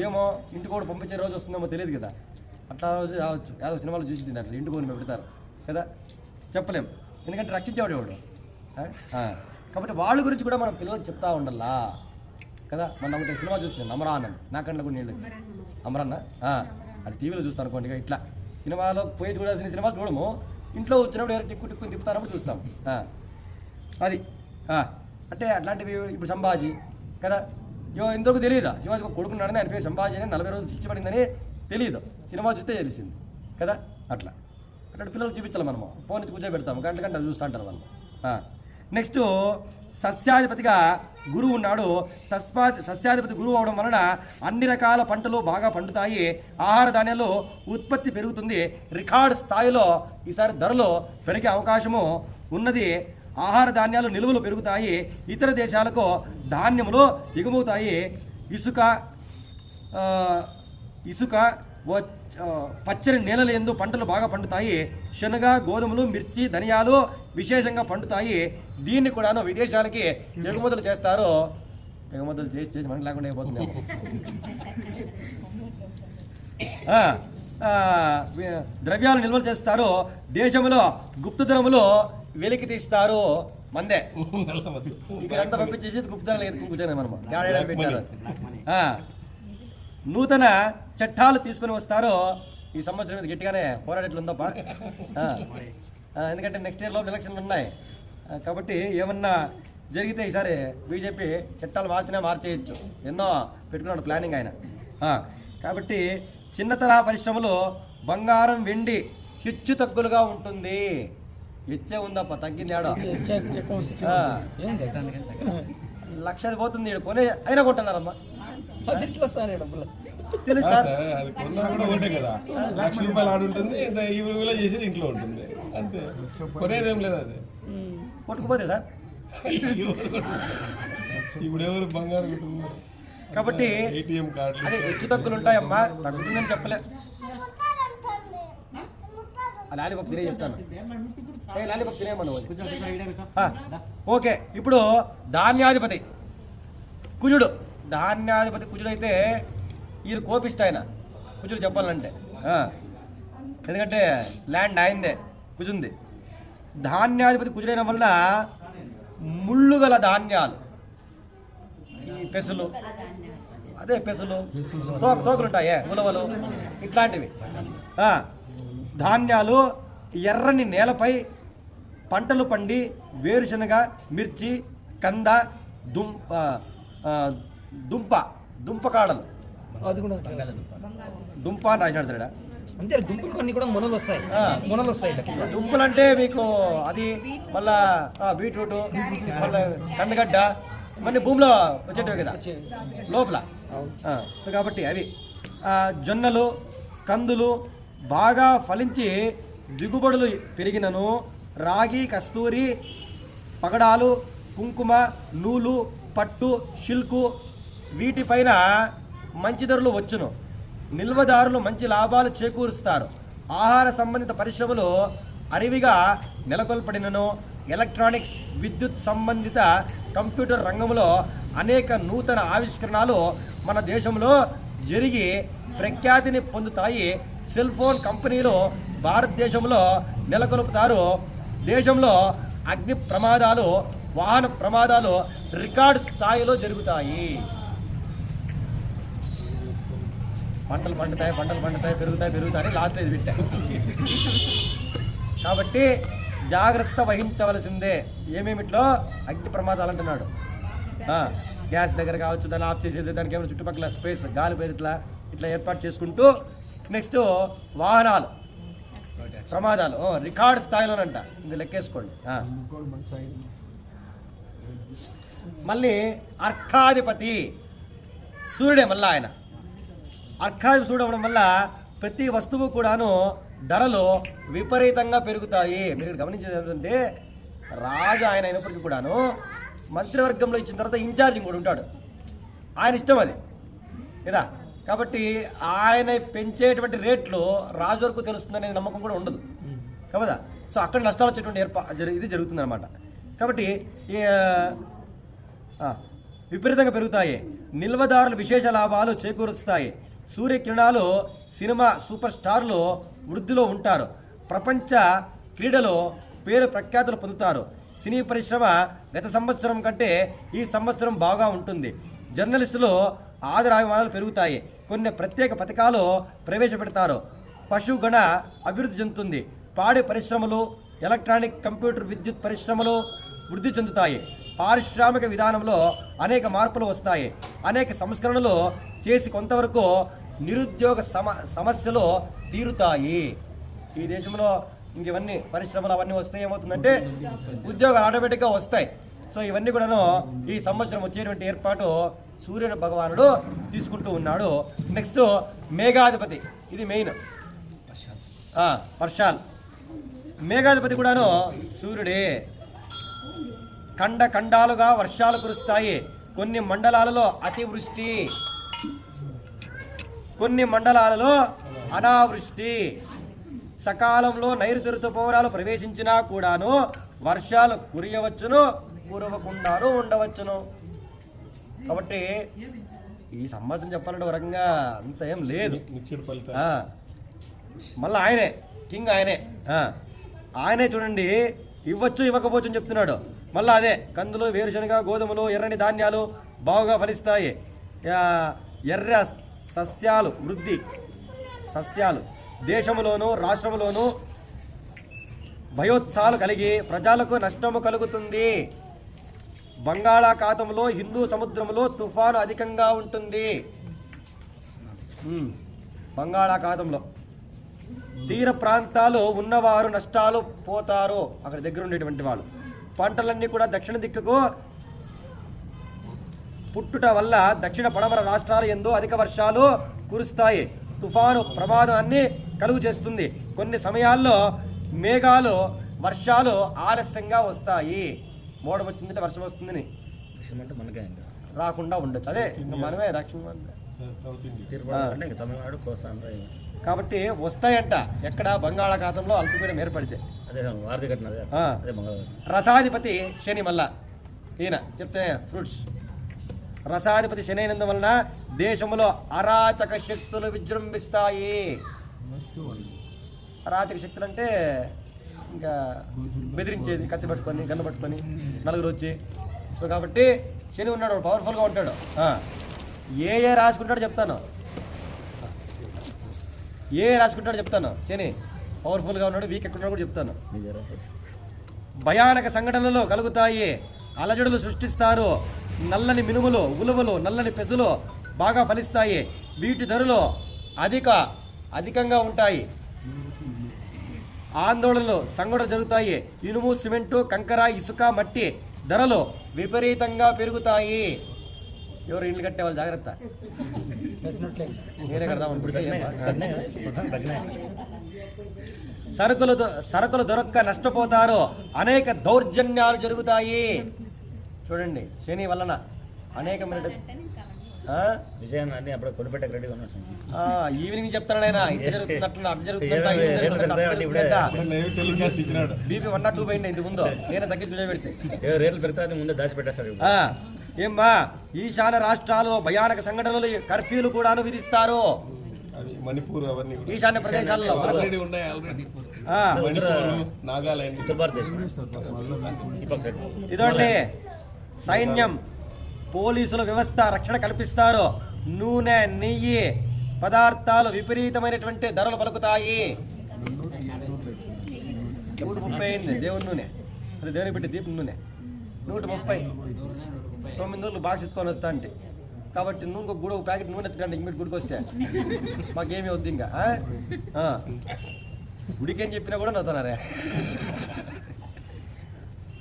ఏమో ఇంటికి కూడా పంపించే రోజు వస్తుందేమో తెలియదు కదా. అట్లా రోజు రావచ్చు, యాదో సినిమాలు చూసి అట్లా ఇంటికి కూడా పెడతారు కదా, చెప్పలేం. ఎందుకంటే రక్షించేవాడు ఎవడు. కాబట్టి వాళ్ళ గురించి కూడా మనం పిల్లలకు చెప్తా ఉండాలా కదా. మనం ఒకటి సినిమా చూస్తున్నాం అమరాన్ అని, నా కంట్లో కూడా నీళ్ళు అమరాన్న, అది టీవీలో చూస్తాను అనుకోండి. ఇట్లా సినిమాలో పోయి చూడాల్సిన సినిమాలు చూడము, ఇంట్లో వచ్చినప్పుడు ఎవరు టిక్కు తిప్పుతారప్పుడు చూస్తాం. అది అంటే అట్లాంటివి. ఇప్పుడు సంభాజీ కదా, ఎందుకు తెలియదా శివాజీ కొడుకున్నాడని ఆయన పేరు సంభాజీ అని 40 రోజులు శిక్ష పడిందని తెలియదు, సినిమా చూస్తే తెలిసింది కదా. అట్లా పిల్లలు చూపించాలి మనము, ఫోన్ కూర్చోబెడతాము, గంటలు చూస్తూ ఉంటారు వాళ్ళు. నెక్స్ట్ సస్యాధిపతిగా గురువు ఉన్నాడు. సస్యాధిపతి గురువు అవడం వలన అన్ని రకాల పంటలు బాగా పండుతాయి, ఆహార ధాన్యాలు ఉత్పత్తి పెరుగుతుంది, రికార్డు స్థాయిలో ఈసారి ధరలు పెరిగే అవకాశము ఉన్నది. ఆహార ధాన్యాలు నిల్వలు పెరుగుతాయి, ఇతర దేశాలకు ధాన్యములు ఎగుమవుతాయి. ఇసుక పచ్చని నేలల యందు పంటలు బాగా పండుతాయి. శనగ, గోధుమలు, మిర్చి, ధనియాలు విశేషంగా పండుతాయి. దీన్ని కూడాను విదేశాలకి ఎగుమతులు చేస్తారు. ఎగుమతులు చేసి మనకి లేకుండా అయిపోతుంది. ద్రవ్యాలు నిల్వలు చేస్తారు. దేశంలో గుప్తధనములు వెలికి తీస్తారు. మందే ఇక్కడంతా పంపించేసి గుప్తధనాలు ఎత్తుకుంటాను మనము. పెట్టారు. నూతన చట్టాలు తీసుకుని వస్తారు. ఈ సంవత్సరం మీద గట్టిగానే పోరాటట్లు ఉందప్ప. ఎందుకంటే నెక్స్ట్ ఇయర్లో ఎలక్షన్లు ఉన్నాయి కాబట్టి ఏమన్నా జరిగితే ఈసారి బీజేపీ చట్టాలు మార్చేయచ్చు. ఎన్నో పెట్టుకున్నాడు ప్లానింగ్ ఆయన. కాబట్టి చిన్న తరహా పరిశ్రమలు బంగారం, వెండి హెచ్చు తగ్గులుగా ఉంటుంది. హెచ్చే ఉందప్ప, తగ్గింది ఆడ 1,00,000 పోతుంది. కొనే అయినా కొంటున్నారమ్మా. తెలుసు సార్, అది కొన్నా కూడా ఒకటే కదా, ₹1,00,000 ఆడుంటుంది, ఈ విలువ చేసేది ఇంట్లో ఉంటుంది అంతే. కొనేదేం లేదు, అది కొట్టుకుపోతే సార్. ఇప్పుడు ఎవరు బంగారు కాబట్టి ఏటీఎం కార్డు అదే హెచ్చు తగ్గులు ఉంటాయమ్మా, తగ్గుతుందని చెప్పలే. లాలిపప్పు తినే చెప్తాను, లాలిపప్పు తినేమను. ఓకే, ఇప్పుడు ధాన్యాధిపతి కుజుడు. ధాన్యాధిపతి కుజుడైతే ఈయన కోపిష్ట ఆయన కుజుడు చెప్పాలంటే. ఎందుకంటే ల్యాండ్ ఆయనదే, కుజుంది. ధాన్యాధిపతి కుజుడైన వల్ల ముళ్ళు గల ధాన్యాలు, ఈ పెసులు, అదే పెసులు, తోకలు ఉంటాయే, ఉలవలు, ఇట్లాంటివి ధాన్యాలు ఎర్రని నేలపై పంటలు పండి వేరుశనగ, మిర్చి, కంద, దుంపకాడలు, దుంప అని రాసినాడు సార్. అంతే, దుంపలు కొన్ని కూడా మొనలు వస్తాయి. దుంపలు అంటే మీకు అది మళ్ళా బీట్రూట్, మళ్ళీ కందగడ్డ, మళ్ళీ భూమిలో వచ్చేటివి కదా లోపల. సో కాబట్టి అవి జొన్నలు, కందులు బాగా ఫలించి దిగుబడులు పెరిగినను రాగి, కస్తూరి, పగడాలు, కుంకుమ, నూలు, పట్టు, షిల్కు వీటిపైన మంచి ధరలు వచ్చును. నిల్వదారులు మంచి లాభాలు చేకూరుస్తారు. ఆహార సంబంధిత పరిశ్రమలు అరివిగా నెలకొల్పడినను ఎలక్ట్రానిక్స్, విద్యుత్ సంబంధిత కంప్యూటర్ రంగంలో అనేక నూతన ఆవిష్కరణలు మన దేశంలో జరిగి ప్రఖ్యాతిని పొందుతాయి. సెల్ ఫోన్ కంపెనీలు భారతదేశంలో నెలకొల్పుతారు. దేశంలో అగ్ని ప్రమాదాలు వాహన ప్రమాదాలు రికార్డు స్థాయిలో జరుగుతాయి. పంటలు పండుతాయి పెరుగుతాయి లాస్ట్ ఇది పెట్టా. కాబట్టి జాగ్రత్త వహించవలసిందే. ఏమేమిట్లో అగ్ని ప్రమాదాలు అంటున్నాడు. గ్యాస్ దగ్గర కావచ్చు, దాన్ని ఆఫ్ చేసేది, దానికి ఏమైనా చుట్టుపక్కల స్పేస్ గాలి పేరు ఇట్లా ఏర్పాటు చేసుకుంటూ, నెక్స్ట్ వాహనాలు ప్రమాదాలు రికార్డు స్థాయిలోనంట. ఇది లెక్కేసుకోండి. మళ్ళీ అర్కాధిపతి సూర్యుడే. మళ్ళీ ఆయన అర్కాధిపతి చూడడం వల్ల ప్రతి వస్తువు కూడాను ధరలు విపరీతంగా పెరుగుతాయి. మీరు గమనించేది ఏంటంటే రాజు ఆయన అయినప్పటికీ కూడాను మంత్రివర్గంలో ఇచ్చిన తర్వాత ఇన్ఛార్జింగ్ కూడా ఉంటాడు. ఆయన ఇష్టం అది కదా. కాబట్టి ఆయన పెంచేటువంటి రేట్లు రాజు వరకు తెలుస్తుందనే నమ్మకం కూడా ఉండదు కదా. సో అక్కడ నష్టాలు వచ్చేటువంటి ఇది జరుగుతుందన్నమాట. కాబట్టి విపరీతంగా పెరుగుతాయి. నిల్వదారులు విశేష లాభాలు చేకూరుస్తాయి. సూర్యకిరణాలు సినిమా సూపర్ స్టార్లు వృద్ధిలో ఉంటారు. ప్రపంచ క్రీడలో పేరు ప్రఖ్యాతులు పొందుతారు. సినీ పరిశ్రమ గత సంవత్సరం కంటే ఈ సంవత్సరం బాగా ఉంటుంది. జర్నలిస్టులు ఆదరాభిమానాలు పెరుగుతాయి. కొన్ని ప్రత్యేక పథకాలు ప్రవేశపెడతారు. పశుగణ అభివృద్ధి చెందుతుంది. పాడి పరిశ్రమలు, ఎలక్ట్రానిక్, కంప్యూటర్, విద్యుత్ పరిశ్రమలు వృద్ధి చెందుతాయి. పారిశ్రామిక విధానంలో అనేక మార్పులు వస్తాయి. అనేక సంస్కరణలు చేసి కొంతవరకు నిరుద్యోగ సమస్యలు తీరుతాయి. ఈ దేశంలో ఇంకవన్నీ పరిశ్రమలు అవన్నీ వస్తే ఏమవుతుందంటే ఉద్యోగాలు ఆటోమేటిక్గా వస్తాయి. సో ఇవన్నీ కూడాను ఈ సంవత్సరం వచ్చేటువంటి ఏర్పాటు సూర్యుని భగవానుడు తీసుకుంటూ ఉన్నాడు. నెక్స్ట్ మేఘాధిపతి, ఇది మెయిన్. వర్షాలు. మేఘాధిపతి కూడాను సూర్యుడే. ఖండాలుగా వర్షాలు కురుస్తాయి. కొన్ని మండలాలలో అతివృష్టి, కొన్ని మండలాలలో అనావృష్టి. సకాలంలో నైరుతి ఋతుపవనాలు ప్రవేశించినా కూడాను వర్షాలు కురియవచ్చును, కురవకుండాను ఉండవచ్చును. కాబట్టి ఈ సంవత్సరం చెప్పాలంటే ఒక రకంగా అంత ఏం లేదు. మళ్ళీ ఆయనే కింగ్, ఆయనే చూడండి ఇవ్వచ్చు ఇవ్వకపోవచ్చు అని చెప్తున్నాడు. మళ్ళీ అదే కందులు, వేరుశనగ, గోధుమలు, ఎర్రని ధాన్యాలు బాగా ఫలిస్తాయి. ఎర్ర సస్యాలు వృద్ధి, సస్యాలు దేశంలోనూ రాష్ట్రంలోనూ భయోత్సాహాలు కలిగి ప్రజలకు నష్టము కలుగుతుంది. బంగాళాఖాతంలో, హిందూ సముద్రంలో తుఫాను అధికంగా ఉంటుంది. బంగాళాఖాతంలో తీర ప్రాంతాలు ఉన్నవారు నష్టాలు పోతారు. అక్కడ దగ్గర ఉండేటువంటి వాళ్ళు. పంటలన్నీ కూడా దక్షిణ దిక్కుకు పుట్టుట వల్ల దక్షిణ పడమర రాష్ట్రాల యందు అధిక వర్షాలు కురుస్తాయి. తుఫాను ప్రమాదాన్ని కలుగు చేస్తుంది. కొన్ని సమయాల్లో మేఘాలు, వర్షాలు ఆలస్యంగా వస్తాయి. మోడం వచ్చిందంటే వర్షం వస్తుందని రాకుండా ఉండొచ్చు. అదే మనమే దక్షిణ తమిళనాడు, కోస్తాంధ్ర. కాబట్టి వస్తాయంట. ఎక్కడ బంగాళాఖాతంలో అల్పపీడనం ఏర్పడితే. రసాధిపతి శని. మళ్ళా ఈయన చెప్తే ఫ్రూట్స్. రసాధిపతి శని అయినందువలన దేశంలో అరాచక శక్తులు విజృంభిస్తాయి. అరాచక శక్తులు అంటే ఇంకా బెదిరించేది, కత్తి పట్టుకొని, గన్ను పట్టుకొని నలుగురు వచ్చి. సో కాబట్టి శని ఉన్నాడు, పవర్ఫుల్గా ఉంటాడు. ఏ రాసుకుంటాడో చెప్తాను. శని పవర్ఫుల్గా ఉన్నాడు, వీక్ ఎక్కడున్నాడు కూడా చెప్తాను. భయానక సంఘటనలు కలుగుతాయి. అలజడులు సృష్టిస్తారు. నల్లని మినుములు, ఉలువలు, నల్లని పెసులు బాగా ఫలిస్తాయి. వీటి ధరలు అధికంగా ఉంటాయి. ఆందోళనలు, సంఘటనలు జరుగుతాయి. ఇనుము, సిమెంటు, కంకర, ఇసుక, మట్టి ధరలు విపరీతంగా పెరుగుతాయి. ఎవరు ఇల్లు కట్టేవాళ్ళు జాగ్రత్త. నేనే కడదాం. సరుకులు దొరక్క నష్టపోతారు. అనేక దౌర్జన్యాలు జరుగుతాయి. చూడండి శని వలన అనేకమైన విజయాన్ని అప్పుడు కొనిపెట్టే రెడీగా ఉన్నాడు. ఈవినింగ్ చెప్తాడు ఆయన. బీపీ 102 పోయింది ఇంటి ముందు. నేను తగ్గించి పెడితే రేట్లు పెడతా ముందే దాచి పెట్టేస్తాడు. ఏమ్మా ఈశాన్య రాష్ట్రాల్లో భయానక సంఘటనలు, కర్ఫ్యూలు కూడాను విధిస్తారు. మణిపూర్ అవన్నీ ఈశాన్య ప్రదేశాల్లో ఆల్రెడీ ఉన్నాయి. మణిపూర్, నాగాలాండ్, ఉత్తర భారతదేశం ఈ పక్క సైడ్. ఇదండి సైన్యం, పోలీసుల వ్యవస్థ రక్షణ కల్పిస్తారు. నూనె, నెయ్యి పదార్థాలు విపరీతమైనటువంటి ధరలు పలుకుతాయి. 130 అయింది దేవుని నూనె, అది దేవుని పెట్టి దీపం నూనె 130. 9 రోజులు బాక్స్ ఎత్తుకొని వస్తా అంటే కాబట్టి నువ్వు గుడి ఒక ప్యాకెట్ నూనె ఎత్తుకండి ఇంక గుడికి వస్తే మాకేమీ వద్దు ఇంకా. గుడికి ఏం చెప్పినా కూడా నవ్వుతున్నారే.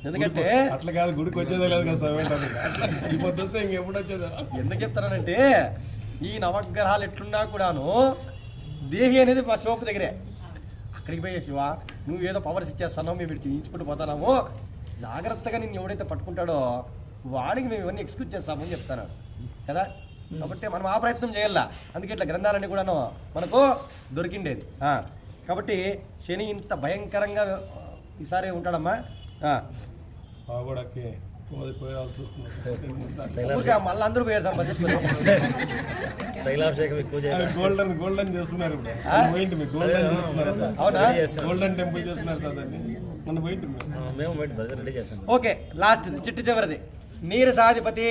ఎందుకంటే అట్లా కాదు, గుడికి వచ్చేదే లేదు కదా సమయం. ఈ పొద్దు వస్తే ఇంకెప్పుడు వచ్చేదా? ఎందుకు చెప్తానంటే ఈ నవగ్రహాలు ఎట్లున్నా కూడాను దేహి అనేది మా శివపు దగ్గరే. అక్కడికి పోయే శివ నువ్వు ఏదో పవర్స్ ఇచ్చేస్తున్నావు, మేము ఇటు చేయించుకుంటూ పోతున్నాము, జాగ్రత్తగా నిన్ను ఎవడైతే పట్టుకుంటాడో వాడికి మేము ఇవన్నీ ఎక్స్క్యూజ్ చేస్తామని చెప్తాను కదా. కాబట్టి మనం ఆ ప్రయత్నం చేయాల. అందుకే ఇట్లా గ్రంథాలన్నీ కూడాను మనకు దొరికిండేది. కాబట్టి శని ఇంత భయంకరంగా ఈసారి ఉంటాడమ్మా. పాగోడకి పోయాల్సి ఊరికే మళ్ళీ అందరూ పోయారు సార్ బస్సెస్. తైలాభిషేకం ఎక్కువ చేయాలి. గోల్డెన్ చేస్తున్నారు ఇప్పుడు. పోయింటి మీకు గోల్డెన్ చేస్తున్నారు. అవునా? గోల్డెన్ టెంపుల్ చేస్తున్నారు సార్ దాన్ని. మన పోయింటి మేము రెడీ చేస్తాం. ఓకే, లాస్ట్ చిట్టు చివరిది నీరసాధిపతి.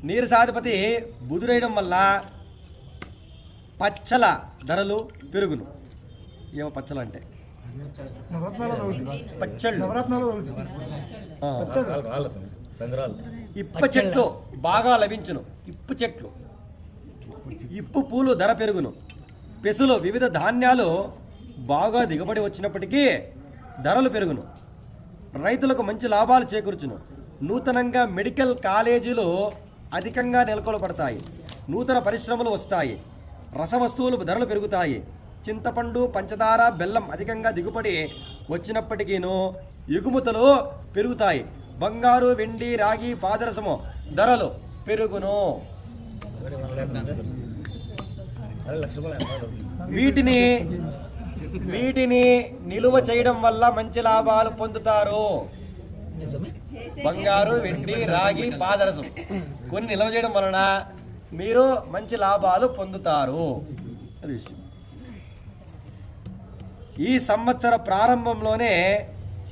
నీరసాధిపతి బుధుడైన వల్ల పచ్చల ధరలు పెరుగును. ఏమో పచ్చలు అంటే పచ్చళ్ళు, ఇప్ప చెట్లు బాగా లభించును. ఇప్పు చెట్లు, ఇప్పు పూలు ధర పెరుగును. పెసులు వివిధ ధాన్యాలు బాగా దిగుబడి వచ్చినప్పటికీ ధరలు పెరుగును. రైతులకు మంచి లాభాలు చేకూర్చును. నూతనంగా మెడికల్ కాలేజీలు అధికంగా నెలకొల్పడతాయి. నూతన పరిశ్రమలు వస్తాయి. రసవస్తువులు ధరలు పెరుగుతాయి. చింతపండు, పంచదార, బెల్లం అధికంగా దిగుబడి వచ్చినప్పటికీను ఎగుమతులు పెరుగుతాయి. బంగారు, వెండి, రాగి, పాదరసము ధరలు పెరుగును. వీటిని నిలువ చేయడం వల్ల మంచి లాభాలు పొందుతారు. బంగారు, వెండి, రాగి, పాదరసం కొన్ని నిల్వ చేయడం వలన మీరు మంచి లాభాలు పొందుతారు. అది విషయం. ఈ సంవత్సర ప్రారంభంలోనే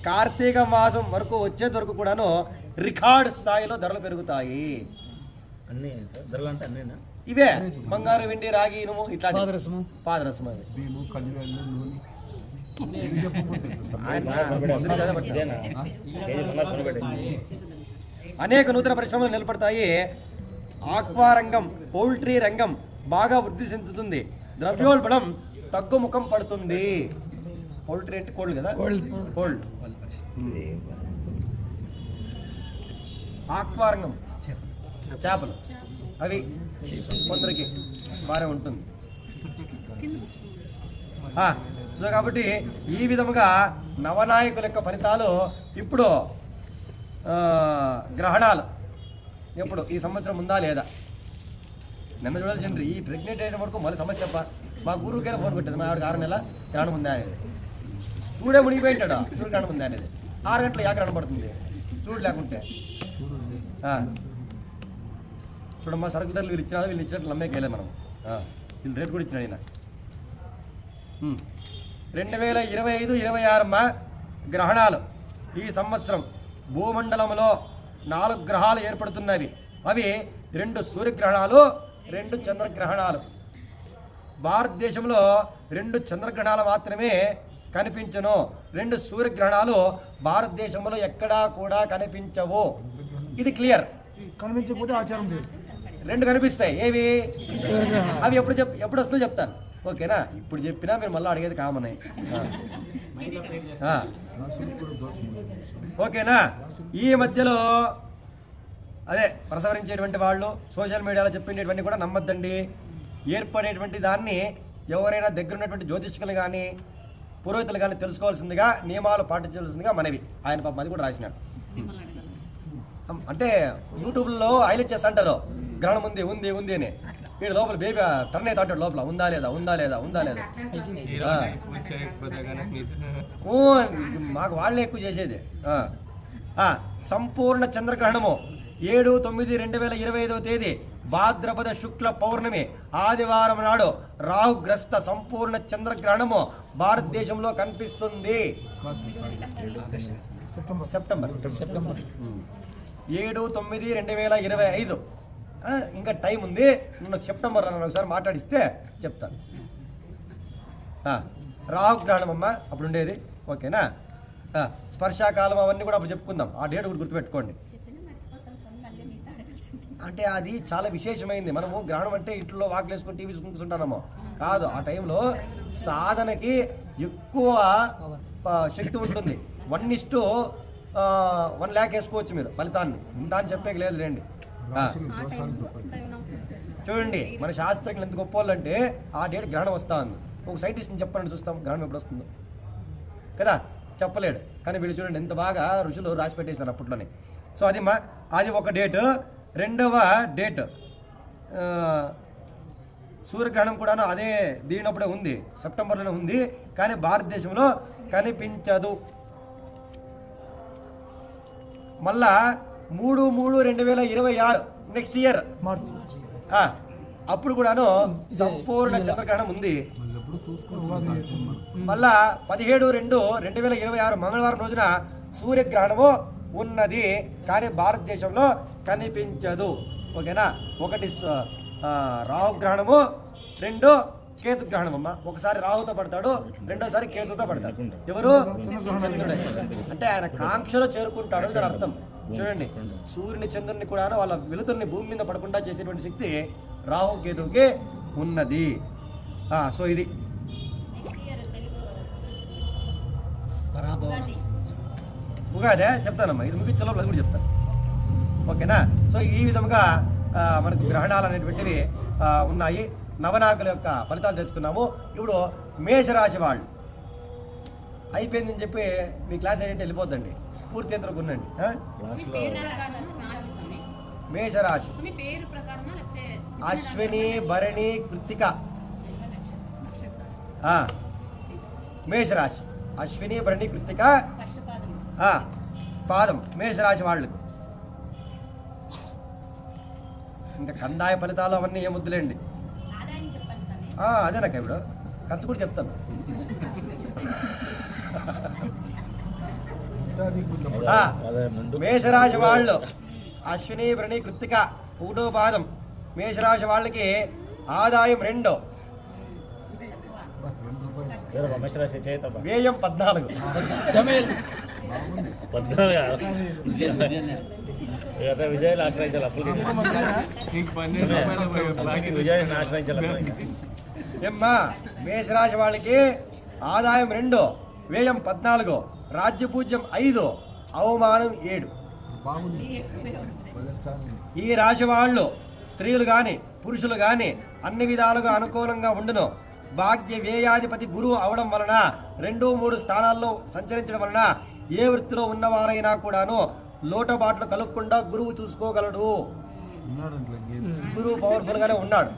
కార్తీక మాసం వరకు వచ్చేంత వరకు కూడాను రికార్డ్ స్థాయిలో ధరలు పెరుగుతాయి. అన్నీ ధరలు అంటే అన్నీ ఇవే బంగారు, వెండి, రాగి, ఇనుము ఇట్లా పాదరసం అది. అనేక నూతన పరిశ్రమలు నిలబడతాయి. ఆక్వా రంగం, పౌల్ట్రీ రంగం బాగా వృద్ధి చెందుతుంది. ద్రవ్యోల్బణం తగ్గుముఖం పడుతుంది. పౌల్ట్రీ అంటే కోల్డ్ కదా, కోల్డ్. ఆక్వా రంగం చేపలు అవి కొందరికి బాగా ఉంటుంది. సో కాబట్టి ఈ విధముగా నవనాయకుల యొక్క ఫలితాలు ఇప్పుడు గ్రహణాలు ఎప్పుడు ఈ సంవత్సరం ఉందా లేదా నిన్న చూడాల్సిండ్రి. ఈ ప్రెగ్నెంట్ అయిన వరకు మళ్ళీ సమస్య చెప్ప మా గురువుకైనా ఫోన్ పెట్టింది. మా ఆవిడకి 6 నెలల గ్రహణం ఉందా అనేది. సూర్యుడే మునిగిపోయింటాడు. సూర్యుడు గ్రహణం ఉందా అనేది 6 గంటలు యా గ్రహణం పడుతుంది సూర్యుడు లేకుంటే. చూడమ్మా, సరుకు ధరలు వీళ్ళు ఇచ్చినాడు, వీళ్ళు ఇచ్చినట్లు నమ్మేకి వెళ్ళలేదు మనం. వీళ్ళు రేట్ కూడా ఇచ్చినాడు ఈయన. 2025-26 గ్రహణాలు ఈ సంవత్సరం భూమండలంలో 4 గ్రహాలు ఏర్పడుతున్నవి. అవి 2 సూర్యగ్రహణాలు, 2 చంద్రగ్రహణాలు. భారతదేశంలో 2 చంద్రగ్రహణాలు మాత్రమే కనిపించను. 2 సూర్యగ్రహణాలు భారతదేశంలో ఎక్కడా కూడా కనిపించవు. ఇది క్లియర్. కనిపించకపోతే ఆచారం లేదు. 2 కనిపిస్తాయి. ఏవి అవి ఎప్పుడు వస్తుందో చెప్తాను. ఓకేనా? ఇప్పుడు చెప్పినా మీరు మళ్ళీ అడిగేది కామన్. ఓకేనా? ఈ మధ్యలో అదే ప్రసవరించేటువంటి వాళ్ళు సోషల్ మీడియాలో చెప్పినటువంటి కూడా నమ్మద్దండి. ఏర్పడేటువంటి దాన్ని ఎవరైనా దగ్గరున్నటువంటి జ్యోతిష్కులు కానీ పురోహితులు కానీ తెలుసుకోవాల్సిందిగా, నియమాలు పాటించాల్సిందిగా మనవి. ఆయన పాపం అది కూడా రాసినాడు. అంటే యూట్యూబ్లో హైలైట్ చేస్తుంటారు గ్రహణం ఉంది ఉంది ఉంది అని. వీడు లోపల బేబీ టర్న్ అవుతా ఉంటాడు లోపల, ఉందా లేదా ఉందా లేదా ఉందా లేదా. మాకు వాళ్ళే ఎక్కువ చేసేది. సంపూర్ణ చంద్రగ్రహణము 7/9/2025 భాద్రపద శుక్ల పౌర్ణమి ఆదివారం నాడు రాహుగ్రస్త సంపూర్ణ చంద్రగ్రహణము భారతదేశంలో కనిపిస్తుంది. సెప్టెంబర్ 7/9/2025. ఇంకా టైం ఉంది. నన్ను సెప్టెంబర్ అని ఒకసారి మాట్లాడిస్తే చెప్తాను. రాహుగ్రహణం అమ్మ అప్పుడు ఉండేది. ఓకేనా? స్పర్శాకాలం అవన్నీ కూడా అప్పుడు చెప్పుకుందాం. ఆ డేట్ కూడా గుర్తుపెట్టుకోండి. అంటే అది చాలా విశేషమైంది. మనము గ్రహణం అంటే ఇంట్లో వాకిలు వేసుకుని టీవీ చూసుకుంటామో కాదు. ఆ టైంలో సాధనకి ఎక్కువ శక్తి ఉంటుంది. 1:1,00,000 వేసుకోవచ్చు మీరు ఫలితాన్ని. ఇంత అని చెప్పేకి లేదు రండి. చూడండి మన శాస్త్రజ్ఞులు ఎంత గొప్ప వాళ్ళంటే ఆ డేట్ గ్రహణం వస్తా ఉంది. ఒక సైంటిస్ట్ని చెప్పండి చూస్తాం గ్రహణం ఎప్పుడు వస్తుందో కదా, చెప్పలేడు. కానీ వీళ్ళు చూడండి ఎంత బాగా ఋషులు రాసి పెట్టేశారు అప్పట్లోనే. సో అది ఒక డేటు. రెండవ డేట్ సూర్యగ్రహణం కూడాను అదే దీనినప్పుడే ఉంది, సెప్టెంబర్లోనే ఉంది. కానీ భారతదేశంలో కనిపించదు. మళ్ళా 3/3/2026 నెక్స్ట్ ఇయర్ మార్చ్ అప్పుడు కూడాను సంపూర్ణ చంద్రగ్రహణం ఉంది. మళ్ళా 17/2/2026 మంగళవారం రోజున సూర్యగ్రహణము ఉన్నది. కానీ భారతదేశంలో కనిపించదు. ఓకేనా? ఒకటి రాహుగ్రహణము, 2 కేతుగ్రహణం అమ్మ. ఒకసారి రాహుతో పడతాడు, రెండోసారి కేతుతో పడతాడు. ఎవరు? చంద్రుడే. అంటే ఆయన కాంక్షలో చేరుకుంటాడు దాని అర్థం. చూడండి సూర్యుని చంద్రుని కూడా వాళ్ళ వెలుతుల్ని భూమి మీద పడకుండా చేసేటువంటి శక్తి రాహు కేతువుకి ఉన్నది. సో ఇది ఉగాదే చెప్తానమ్మా. ఇది ముగించలో అది కూడా చెప్తాను. ఓకేనా? సో ఈ విధంగా మనకు గ్రహణాలు అనేటువంటివి ఉన్నాయి. నవనాకుల యొక్క ఫలితాలు తెలుసుకున్నాము. ఇప్పుడు మేషరాశి వాళ్ళు అయిపోయిందని చెప్పి మీ క్లాస్ ఏంటంటే వెళ్ళిపోద్దండి. పూర్తి ఎంత కొనండి. మేషరాశి అశ్విని భరణి కృత్తిక. మేషరాశి అశ్విని భరణి కృత్తిక పాదం మేషరాశి వాళ్ళకు. ఇంకా కందాయ ఫలితాలు అవన్నీ ఏముద్దులేండి. అదే నాకు ఇప్పుడు ఖర్చు కూడా చెప్తాను. మేషరాశి వాళ్ళు అశ్విని భరణి కృత్తిక 1వ పాదం మేషరాశి వాళ్ళకి ఆదాయం 2, వ్యయం 14. విజయాన్ని ఆశ్రయించాలి. విజయాన్ని ఆశ్రయించాలి. ఏమ్మా మేషరాశి వాళ్ళకి ఆదాయం 2, వ్యయం 14, రాజ్యపూజ్యం 5, అవమానం 7. ఈ రాశి వాళ్ళు స్త్రీలు కానీ పురుషులు కానీ అన్ని విధాలుగా అనుకూలంగా ఉండును. భాగ్య వ్యయాధిపతి గురువు అవడం వలన 2, 3 స్థానాల్లో సంచరించడం వలన ఏ వృత్తిలో ఉన్నవారైనా కూడాను లోటబాట్లు కలుగకుండా గురువు చూసుకోగలడు. గురువు పవర్ఫుల్ గానే ఉన్నాడు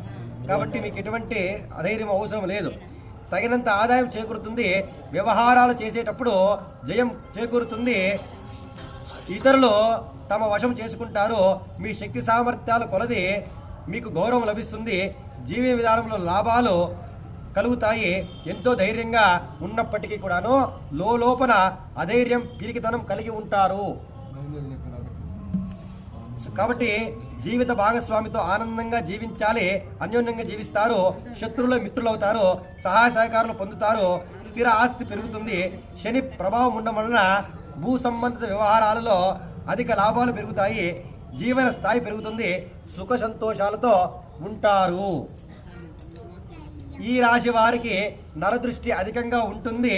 కాబట్టి మీకు ఎటువంటి అధైర్యం అవసరం లేదు. తగినంత ఆదాయం చేకూరుతుంది. వ్యవహారాలు చేసేటప్పుడు జయం చేకూరుతుంది. ఇతరులు తమ వశం చేసుకుంటారు. మీ శక్తి సామర్థ్యాలు కొలది మీకు గౌరవం లభిస్తుంది. జీవన విధానంలో లాభాలు కలుగుతాయి. ఎంతో ధైర్యంగా ఉన్నప్పటికీ కూడాను లోపల అధైర్యం పిరికితనం కలిగి ఉంటారు. కాబట్టి జీవిత భాగస్వామితో ఆనందంగా జీవించాలి. అన్యోన్యంగా జీవిస్తారు. శత్రువులు మిత్రులు అవుతారు. సహాయ సహకారాలు పొందుతారు. స్థిర ఆస్తి పెరుగుతుంది. శని ప్రభావం ఉండడం వలన భూ సంబంధిత వ్యవహారాలలో అధిక లాభాలు పెరుగుతాయి. జీవన స్థాయి పెరుగుతుంది. సుఖ సంతోషాలతో ఉంటారు. ఈ రాశి వారికి నరదృష్టి అధికంగా ఉంటుంది.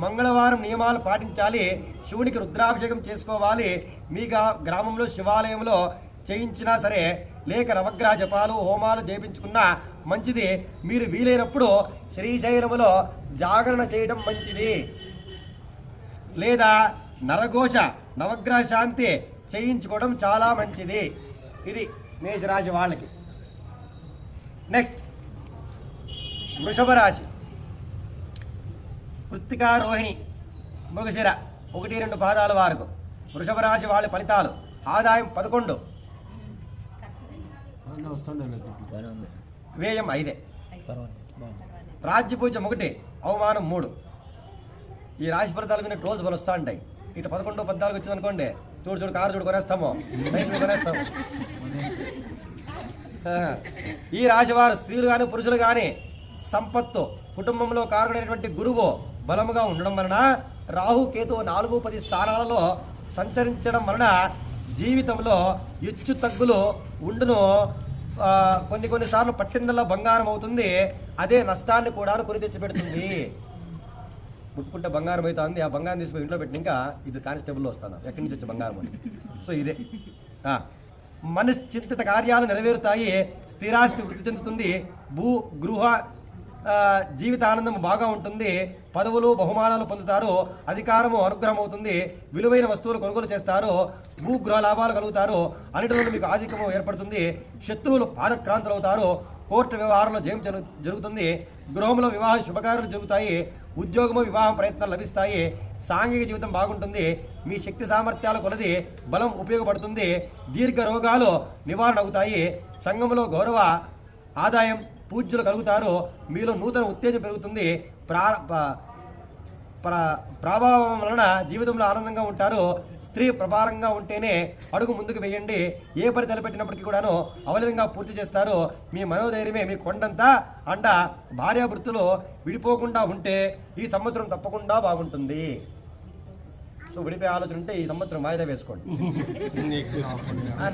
మంగళవారం నియమాలు పాటించాలి. శివునికి రుద్రాభిషేకం చేసుకోవాలి. మీ గ్రామంలో శివాలయంలో చేయించినా సరే లేక నవగ్రహ జపాలు హోమాలు చేయించుకున్నా మంచిది. మీరు వీలైనప్పుడు శ్రీశైలములో జాగరణ చేయడం మంచిది. లేదా నరఘోష నవగ్రహ శాంతి చేయించుకోవడం చాలా మంచిది. ఇది మేషరాశి వాళ్ళకి. నెక్స్ట్ వృషభ రాశి కృత్తిక రోహిణి మృగశిర 1, 2 పాదాల వరకు వృషభ రాశి వాళ్ళ ఫలితాలు. ఆదాయం 11, బాగానే ఉంది. వ్యయం 5. పర్వాలేదు బాగుంది. రాజ్యపూజ్యం 1, అవమానం 3. ఈ రాశి ఫలితాల మీద ట్రోల్స్ బలు వస్తూ ఉంటాయి. ఇటు 11, 14 వచ్చింది అనుకోండి, చూడు కారు చూడు కొనేస్తాము, సైకిల్ కొనేస్తాము. ఈ రాశి వారు స్త్రీలు కానీ పురుషులు కానీ సంపత్తు, కుటుంబంలో కారకుడైనటువంటి గురువు బలముగా ఉండడం వలన, రాహు కేతు 4, 10 స్థానాలలో సంచరించడం వలన జీవితంలో హెచ్చు తగ్గులు ఉండును. కొన్నిసార్లు పట్టిందల్లా బంగారం అవుతుంది. అదే నష్టాన్ని కూడా కొని తెచ్చిపెడుతుంది. ముట్టుకుంటే బంగారం అవుతుంది, ఆ బంగారం తీసుకుని ఇంట్లో పెట్టి ఇంకా ఇది కానిస్టేబుల్లో వస్తాను, ఎక్కడి నుంచి వచ్చే బంగారం అని. సో ఇదే మనశ్చింతిత కార్యాలు నెరవేరుతాయి. స్థిరాస్తి వృద్ధి చెందుతుంది. భూ గృహ జీవితానందం బాగా ఉంటుంది. పదవులు బహుమానాలు పొందుతారు. అధికారము అనుగ్రహం అవుతుంది. విలువైన వస్తువులు కొనుగోలు చేస్తారు. భూగృహ లాభాలు కలుగుతారు. అన్నిటిలో మీకు ఆధిక్యము ఏర్పడుతుంది. శత్రువులు పాదక్రాంతులు అవుతారు. కోర్టు వ్యవహారంలో జయం జరుగుతుంది. గృహంలో వివాహ శుభకార్యాలు జరుగుతాయి. ఉద్యోగము వివాహం ప్రయత్నాలు లభిస్తాయి. సాంఘిక జీవితం బాగుంటుంది. మీ శక్తి సామర్థ్యాల కొలది బలం ఉపయోగపడుతుంది. దీర్ఘ రోగాలు నివారణ అవుతాయి. సంఘంలో గౌరవ ఆదాయం పూజ్యులు కలుగుతారు. మీలో నూతన ఉత్తేజం పెరుగుతుంది. ప్రభావం వలన జీవితంలో ఆనందంగా ఉంటారు. స్త్రీ ప్రభారంగా ఉంటేనే అడుగు ముందుకు వేయండి. ఏ పని తలపెట్టినప్పటికీ కూడాను అవలీలంగా పూర్తి చేస్తారు. మీ మనోధైర్యమే మీ కొండంతా అండ. భార్యాభర్తలు విడిపోకుండా ఉంటే ఈ సంవత్సరం తప్పకుండా బాగుంటుంది. సో విడిపోయే ఆలోచన ఉంటే ఈ సంవత్సరం వాయిదా వేసుకోండి.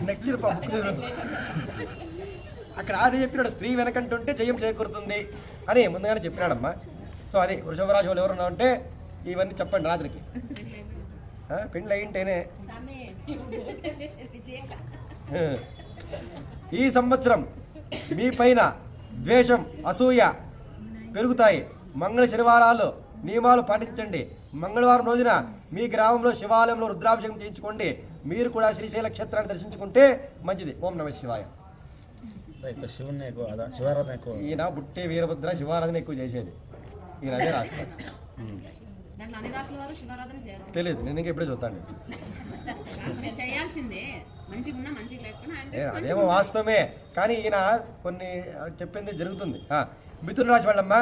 నెక్స్ట్ అక్కడ ఆది చెప్పినాడు, స్త్రీ వెనకంటుంటే జయం చేకూరుతుంది అని ముందుగానే చెప్పినాడమ్మా. సో అది వృషభ రాశి వాళ్ళు ఎవరున్నా ఉంటే ఇవన్నీ చెప్పండి రాత్రికి. పెండ్లు అయింటేనే ఈ సంవత్సరం మీ పైన ద్వేషం, అసూయ పెరుగుతాయి. మంగళ శనివారాలు నియమాలు పాటించండి. మంగళవారం రోజున మీ గ్రామంలో శివాలయంలో రుద్రాభిషేకం చేయించుకోండి. మీరు కూడా శ్రీశైల క్షేత్రాన్ని దర్శించుకుంటే మంచిది. ఓం నమః శివాయ. శివుని ఎక్కువ శివారాధన ఎక్కువ. ఈయన బుట్టే వీరభద్ర శివారాధన ఎక్కువ చేసేది. ఈయన అదే రాస్తాడు. తెలియదు, నేను ఇంకా ఎప్పుడే చూస్తాను. అదేమో వాస్తవమే, కానీ ఈయన కొన్ని చెప్పింది జరుగుతుంది. మిథున రాశి వాళ్ళమ్మ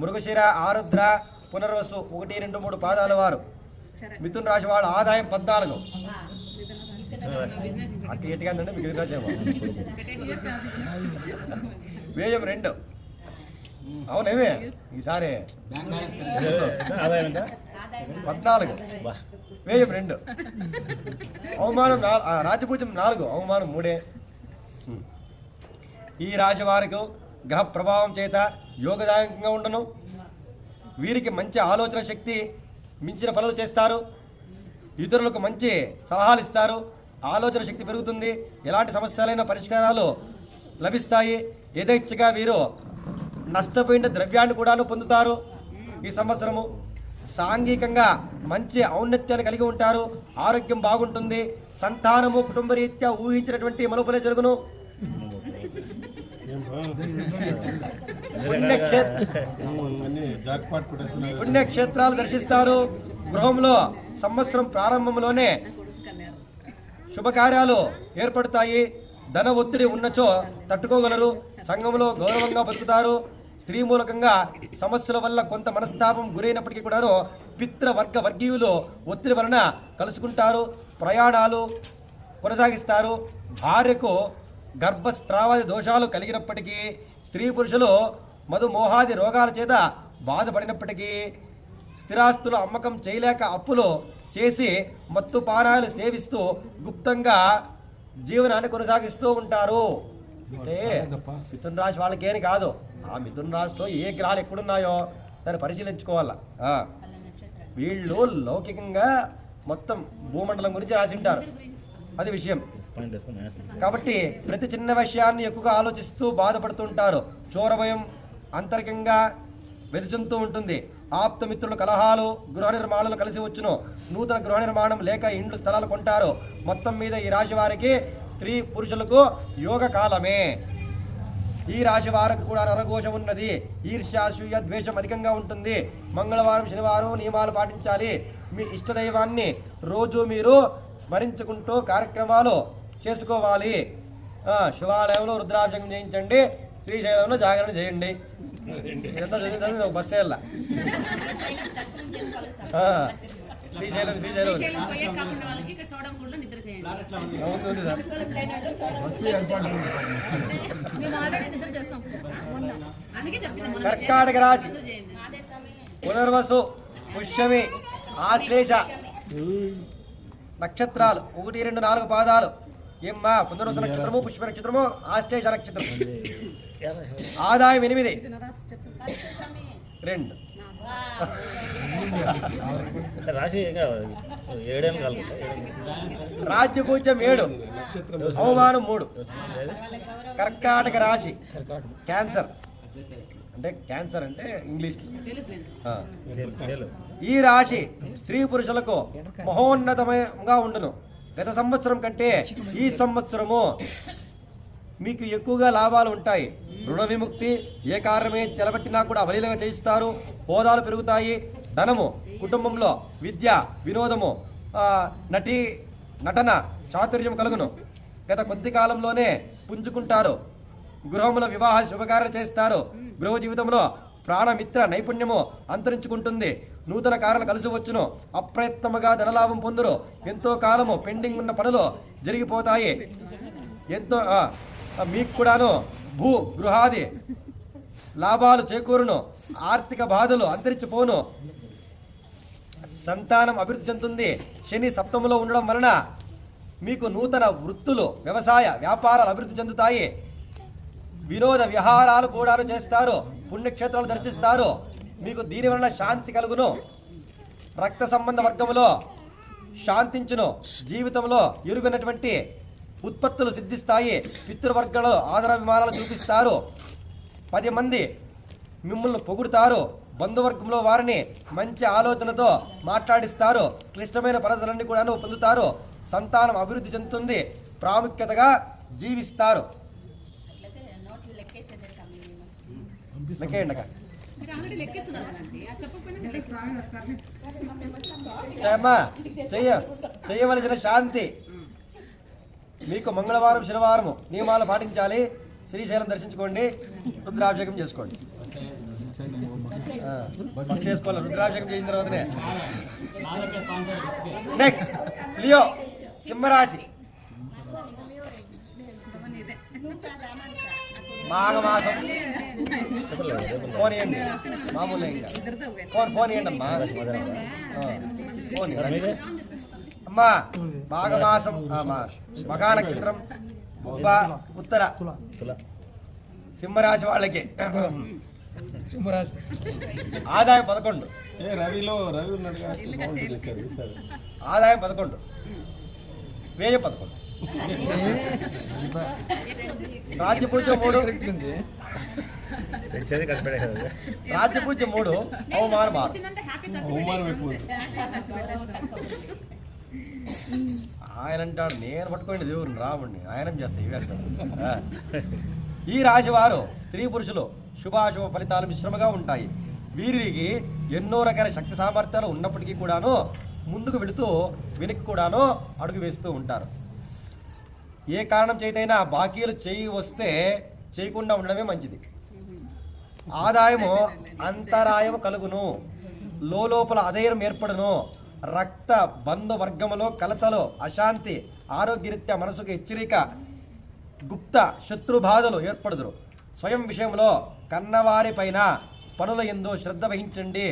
మృగశిర, ఆరుద్ర, పునర్వసు 1, 2, 3 పాదాల వారు. మిథున రాశి వాళ్ళ ఆదాయం 14. అటు ఎటుగా మీకు మిథున రాశి ఏమో. వ్యయం 2. అవునేమే ఈసారి 14. వ్యయం 2. అవమానం రాజపూజ్యం 4. అవమానం 3. ఈ రాశి వారికి గ్రహ ప్రభావం చేత యోగదాయకంగా ఉండను. వీరికి మంచి ఆలోచన శక్తి, మించిన పనులు చేస్తారు. ఇతరులకు మంచి సలహాలు ఇస్తారు. ఆలోచన శక్తి పెరుగుతుంది. ఎలాంటి సమస్యలైన పరిష్కారాలు లభిస్తాయి. యథేచ్ఛగా వీరు నష్టపోయిన ద్రవ్యాన్ని కూడా పొందుతారు. ఈ సంవత్సరము సాంఘికంగా మంచి ఔన్నత్యాన్ని కలిగి ఉంటారు. ఆరోగ్యం బాగుంటుంది. సంతానము కుటుంబ రీత్యా ఊహించినటువంటి మలుపులే జరుగును. పుణ్యక్షేత్రాలు దర్శిస్తారు. గృహంలో సంవత్సరం ప్రారంభంలోనే శుభకార్యాలు ఏర్పడతాయి. ధన ఒత్తిడి ఉన్నచో తట్టుకోగలరు. సంఘంలో గౌరవంగా బతుకుతారు. స్త్రీ మూలకంగా సమస్యల వల్ల కొంత మనస్తాపం గురైనప్పటికీ కూడాను పితృవర్గ వర్గీయులు ఒత్తిడి వలన కలుసుకుంటారు. ప్రయాణాలు కొనసాగిస్తారు. భార్యకు గర్భస్రావాది దోషాలు కలిగినప్పటికీ, స్త్రీ పురుషులు మధుమోహాది రోగాల చేత బాధపడినప్పటికీ, స్థిరాస్తులు అమ్మకం చేయలేక అప్పులు చేసి మత్తు పానాలు సేవిస్తూ గుప్తంగా జీవనాన్ని కొనసాగిస్తూ ఉంటారు. అంటే మిథున రాశి వాళ్ళకేని కాదు, ఆ మిథున రాశిలో ఏ గ్రహాలు ఎక్కడున్నాయో దాన్ని పరిశీలించుకోవాలా. వీళ్ళు లౌకికంగా మొత్తం భూమండలం గురించి రాసింటారు, అది విషయం. కాబట్టి ప్రతి చిన్న విషయాన్ని ఎక్కువగా ఆలోచిస్తూ బాధపడుతుంటారు. చోరభయం అంతరికంగా వెదుచుతూ ఉంటుంది. ఆప్తమిత్రుల కలహాలు, గృహ నిర్మాణాలు కలిసి వచ్చును. నూతన గృహ నిర్మాణం లేక ఇండ్లు స్థలాలు కొంటారు. మొత్తం మీద ఈ రాశి వారికి, స్త్రీ పురుషులకు యోగ కాలమే. ఈ రాశి వారికి కూడా నరఘోషం ఉన్నది. ఈర్ష్యాసూయ ద్వేషం అధికంగా ఉంటుంది. మంగళవారం శనివారం నియమాలు పాటించాలి. మీ ఇష్టదైవాన్ని రోజు మీరు స్మరించుకుంటూ కార్యక్రమాలు చేసుకోవాలి. శివాలయంలో రుద్రాభిషేకం చేయించండి, శ్రీశైలంలో జాగరణ చేయండి. ఇదంతా చదివి ఒక బస్సు వెళ్ళా. శ్రీశైలం ఉంది సార్. కర్కాటక రాశి పునర్వసు, పుష్యమి, ఆశ్లేష నక్షత్రాలు 1, 2, 4 పాదాలు. ఏమ్మా పునర్వసు నక్షత్రము, పుష్ప నక్షత్రము, ఆశ్లేష నక్షత్రం. ఆదాయం 8, 2. రాజ్యపూజ్యం 7, అవమానం 3. కర్కాటక రాశి క్యాన్సర్ అంటే ఇంగ్లీష్. ఈ రాశి స్త్రీ పురుషులకు మహోన్నతమంగా ఉండును. గత సంవత్సరం కంటే ఈ సంవత్సరము మీకు ఎక్కువగా లాభాలు ఉంటాయి. రుణ విముక్తి ఏ కారణమే తెలబట్టినా కూడా అవలీలగా చేయిస్తారు. హోదాలు పెరుగుతాయి. ధనము, కుటుంబంలో విద్య, వినోదము, నటన చాతుర్యం కలుగును. గత కొద్ది కాలంలోనే పుంజుకుంటారు. గృహముల వివాహాలు శుభకార్యాలు చేస్తారు. గృహ జీవితంలో ప్రాణమిత్ర నైపుణ్యము అంతరించుకుంటుంది. నూతన కార్యాలు కలిసి వచ్చును. అప్రయత్నముగా ధనలాభం పొందురు. ఎంతో కాలము పెండింగ్ ఉన్న పనులు జరిగిపోతాయి. ఎంతో మీకు కూడాను భూ గృహాది లాభాలు చేకూరును. ఆర్థిక బాధలు అంతరించిపోను. సంతానం అభివృద్ధి చెందుతుంది. శని సప్తములో ఉండడం వలన మీకు నూతన వృత్తులు, వ్యవసాయ వ్యాపారాలు అభివృద్ధి చెందుతాయి. వినోద విహారాలు కూడా చేస్తారు. పుణ్యక్షేత్రాలు దర్శిస్తారు. మీకు దీని వలన శాంతి కలుగును. రక్త సంబంధ వర్గములో శాంతించును. జీవితంలో ఎరుగనటువంటి ఉత్పత్తులు సిద్ధిస్తాయి. పితృవర్గాలలో ఆదరాభిమానాలు చూపిస్తారు. 10 మంది మిమ్మల్ని పొగుడుతారు. బంధువర్గంలో వారిని మంచి ఆలోచనతో మాట్లాడిస్తారు. క్లిష్టమైన పరిస్థితులన్నీ కూడా పొందుతారు. సంతానం అభివృద్ధి చెందుతుంది. ప్రాముఖ్యతగా జీవిస్తారు. చేయవలసిన శాంతి మీకు మంగళవారం, శనివారం నియమాలు పాటించాలి. శ్రీశైలం దర్శించుకోండి. రుద్రాభిషేకం చేసుకోండి. చేసుకోవాలి. రుద్రాభిషేకం చేసిన తర్వాతనే. నెక్స్ట్ లియో సింహరాశి. మాఘమాసం. ఫోన్ ఇవ్వండి. మామూలు ఫోన్ ఇవ్వండి అమ్మా. ఫోన్ అమ్మా. మాఘమాసం, మఘా నక్షత్రం, ఉత్తర సింహరాశి వాళ్ళకి ఆదాయం 11. ఆదాయం 11, వ్యయం 11. రాజ్యపూజ్యం 3, రాజ్యపూజ్యం 3, అవమానం 6. ఆయన అంటాడు నేను పట్టుకోండి దేవుడిని రాముడిని ఆయన చేస్తా ఇవి అంటాడు. ఈ రాశి వారు స్త్రీ పురుషులు శుభాశుభ ఫలితాలు మిశ్రమగా ఉంటాయి. వీరికి ఎన్నో రకాల శక్తి సామర్థ్యాలు ఉన్నప్పటికీ కూడాను ముందుకు వెళుతూ వెనక్కి కూడాను అడుగు వేస్తూ ఉంటారు. ఏ కారణం చేతైనా బాకీలు వస్తే చేయకుండా ఉండడమే మంచిది. ఆదాయము అంతరాయము కలుగును. లోపల అధైర్యం ఏర్పడును. రక్త బంధువర్గములో కలతలు, అశాంతి, ఆరోగ్యరీత్యా మనసుకు హెచ్చరిక, గుప్త శత్రు బాధలు ఏర్పడుదురు. స్వయం విషయంలో కన్నవారి పైన పనుల యందు శ్రద్ధ వహించండి.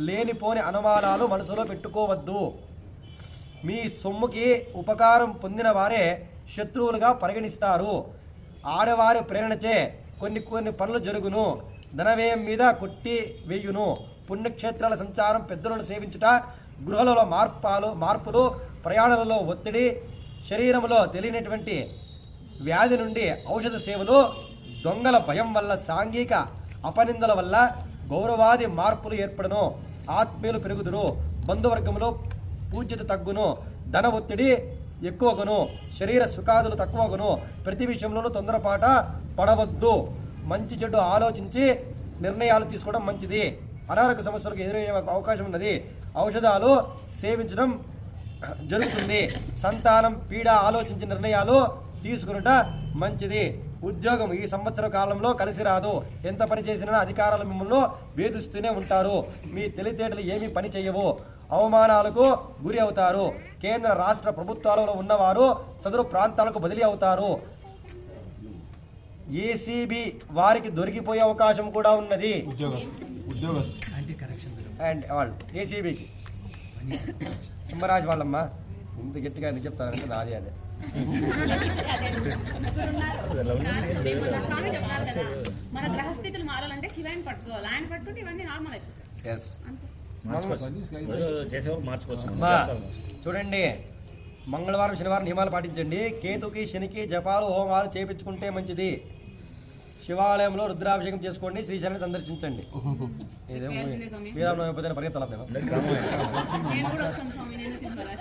లేనిపోని అనుమానాలు మనసులో పెట్టుకోవద్దు. మీ సొమ్ముకి ఉపకారం పొందిన వారే శత్రువులుగా పరిగణిస్తారు. ఆడవారి ప్రేరణచే కొన్ని పనులు జరుగును. ధనవ్యయం మీద కొట్టి వేయును. పుణ్యక్షేత్రాల సంచారం, పెద్దలను సేవించుట, గృహాలలో మార్పులు, ప్రయాణాలలో ఒత్తిడి, శరీరంలో తెలియనటువంటి వ్యాధి నుండి ఔషధ సేవలు, దొంగల భయం వల్ల సాంఘిక అపనిందల వల్ల గౌరవాది మార్పులు ఏర్పడును. ఆత్మీయులు పెరుగుదురు. బంధువర్గంలో పూజ్యత తగ్గును. ధన ఒత్తిడి ఎక్కువగును. శరీర సుఖాదులు తక్కువగును. ప్రతి విషయంలోనూ తొందరపాట పడవద్దు. మంచి చెడు ఆలోచించి నిర్ణయాలు తీసుకోవడం మంచిది. అనారోగ్య సమస్యలకు ఎదురయ్యే అవకాశం ఉన్నది. ఔషధాలు సేవించడం జరుగుతుంది. సంతానం పీడ ఆలోచించి నిర్ణయాలు తీసుకునుట మంచిది. ఉద్యోగం ఈ సంవత్సర కాలంలో కలిసి రాదు. ఎంత పని చేసినా అధికారులు మిమ్మల్ని వేధిస్తూనే ఉంటారు. మీ తెలివితేటలు ఏమీ పని చేయవు. అవమానాలకు గురి అవుతారు. కేంద్ర రాష్ట్ర ప్రభుత్వాలలో ఉన్నవారు సదరు ప్రాంతాలకు బదిలీ అవుతారు. ఏసీబీ వారికి దొరికిపోయే అవకాశం కూడా ఉన్నది. అండ్ వాళ్ళు ఏసీబీకి సింహరాశి వాళ్ళమ్మా ఇంత గట్టిగా ఎందుకు చెప్తారంటే నాది అదే. స్వామి చెప్తారు కదా, మన గ్రహస్థితులు మారాలంటే శివాన్ని పట్టుకోవాలి. ఆయన పట్టుకుంటే ఇవన్నీ నార్మల్ అయిపోతాయి. ఎస్ చేసేవారు మార్చుకోవచ్చు. చూడండి, మంగళవారం శనివారం నియమాలు పాటించండి. కేతుకి శనికి జపాలు హోమాలు చేయించుకుంటే మంచిది. శివాలయంలో రుద్రాభిషేకం చేసుకోండి. శ్రీశైలం సందర్శించండి. శ్రీరామనవమి పరిగెత్తాలి. నేను కూడా వస్తాను స్వామి, నేను సింహరాశి.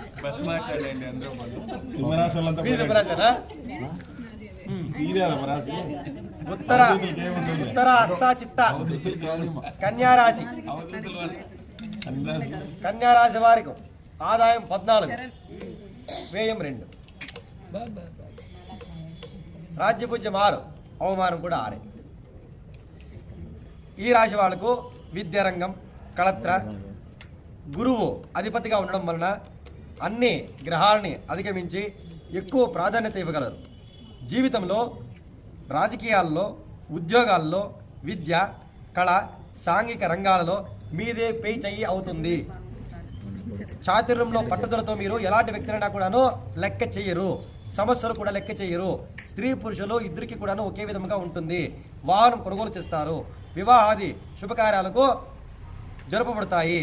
ఉత్తర ఉత్తర హస్తాచిత్త కన్యారాశి. కన్యారాశి వారికి ఆదాయం 14, వ్యయం 2, రాజ్యపూజ్యం 6, అవమానం కూడా 6. ఈ రాశి వాళ్ళకు విద్యారంగం కళత్ర గురువు అధిపతిగా ఉండడం వలన అన్ని గ్రహాలని అధిగమించి ఎక్కువ ప్రాధాన్యత ఇవ్వగలరు. జీవితంలో, రాజకీయాల్లో, ఉద్యోగాల్లో, విద్య, కళ, సాంఘిక రంగాలలో మీదే పై చెయ్యి అవుతుంది. చాతుర్యంలో పట్టుదలతో మీరు ఎలాంటి వ్యక్తులైనా కూడాను లెక్క చెయ్యరు. సమస్యలు కూడా లెక్క చెయ్యరు. స్త్రీ పురుషులు ఇద్దరికి కూడాను ఒకే విధంగా ఉంటుంది. వాహనం కొనుగోలు చేస్తారు. వివాహాది శుభకార్యాలకు జరపబడతాయి.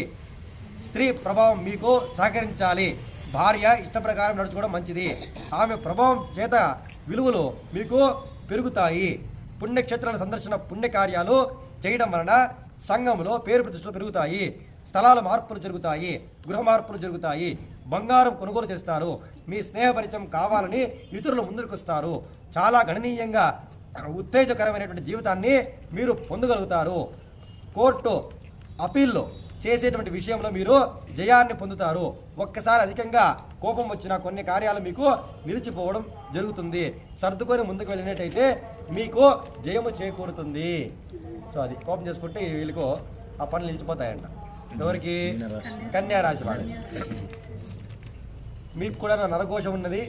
స్త్రీ ప్రభావం మీకు సహకరించాలి. భార్య ఇష్ట ప్రకారం నడుచుకోవడం మంచిది. ఆమె ప్రభావం చేత విలువలు మీకు పెరుగుతాయి. పుణ్యక్షేత్రాల సందర్శన పుణ్యకార్యాలు చేయడం వలన సంఘంలో పేరు ప్రతిష్టలు పెరుగుతాయి. స్థలాల మార్పులు జరుగుతాయి. గృహ మార్పులు జరుగుతాయి. బంగారం కొనుగోలు చేస్తారు. మీ స్నేహ పరిచయం కావాలని ఇతరులు ముందుకు వస్తారు. చాలా గణనీయంగా ఉత్తేజకరమైనటువంటి జీవితాన్ని మీరు పొందగలుగుతారు. కోర్టు అపీల్లో చేసేటువంటి విషయంలో మీరు జయాన్ని పొందుతారు. ఒక్కసారి అధికంగా కోపం వచ్చిన కొన్ని కార్యాలు మీకు నిలిచిపోవడం జరుగుతుంది. సర్దుకొని ముందుకు వెళ్ళినట్టయితే మీకు జయము చేకూరుతుంది. సో అది కోపం చేసుకుంటే వీళ్ళకు ఆ పనులు నిలిచిపోతాయంట. ఎవరికి? కన్యా రాశి వాడు. మీకు కూడా నరకోశం ఉన్నది.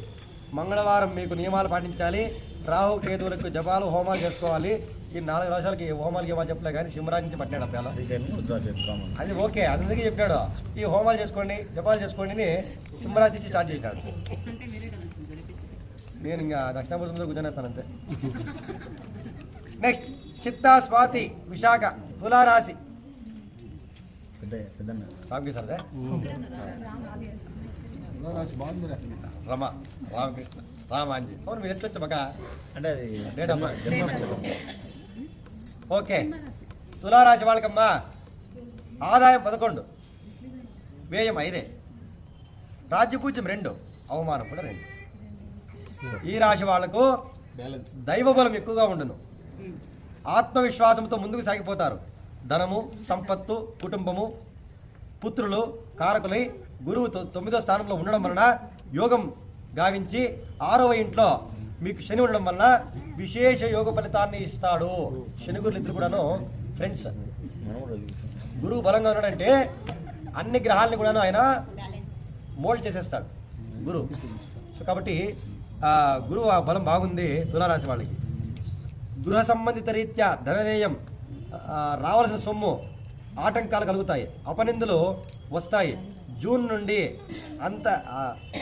మంగళవారం మీకు నియమాలు పాటించాలి. రాహు కేతువులకు జపాలు హోమాలు చేసుకోవాలి. ఈ 4 రాశాలకి హోమాలకి ఏమో చెప్పలే కానీ సింహరాజు నుంచి పట్టినాడు అబ్బాయి. అది ఓకే, అందుకే చెప్పాడు ఈ హోమాలు చేసుకోండి జపాలు చేసుకోండి సింహరాజు నుంచి స్టార్ట్ చేసినాడు. నేను ఇంకా దక్షిణాపూర్తిలో కూర్చొనేస్తాను అంతే. నెక్స్ట్ చిత్తా స్వాతి విశాఖ తులారాశి. రామకి సర్దే రమ రామకృష్ణ రామాంజీ. అవును మీరు ఎట్లొచ్చా మగా అంటే అది ఓకే. తులారాశి వాళ్ళకమ్మా ఆదాయం 11, వ్యయం 5, రాజ్యపూజ్యం 2, అవమానం కూడా 2. ఈ రాశి వాళ్లకు దైవబలం ఎక్కువగా ఉండును. ఆత్మవిశ్వాసంతో ముందుకు సాగిపోతారు. ధనము, సంపత్తు, కుటుంబము, పుత్రులు కారకులై గురువు 9వ స్థానంలో ఉండడం వలన యోగం గావించి 6వ ఇంట్లో మీకు శని ఉండడం వలన విశేష యోగ ఫలితాన్ని ఇస్తాడు. శని గురులు ఇద్దరు కూడాను ఫ్రెండ్స్. గురువు బలంగా ఉన్నాడంటే అన్ని గ్రహాలని కూడాను ఆయన మోల్డ్ చేసేస్తాడు గురువు. సో కాబట్టి గురువు ఆ బలం బాగుంది తులారాశి వాళ్ళకి. గృహ సంబంధిత రీత్యా ధనవ్యయం, రావాల్సిన సొమ్ము ఆటంకాలు కలుగుతాయి. అపనిందులు వస్తాయి. జూన్ నుండి అంత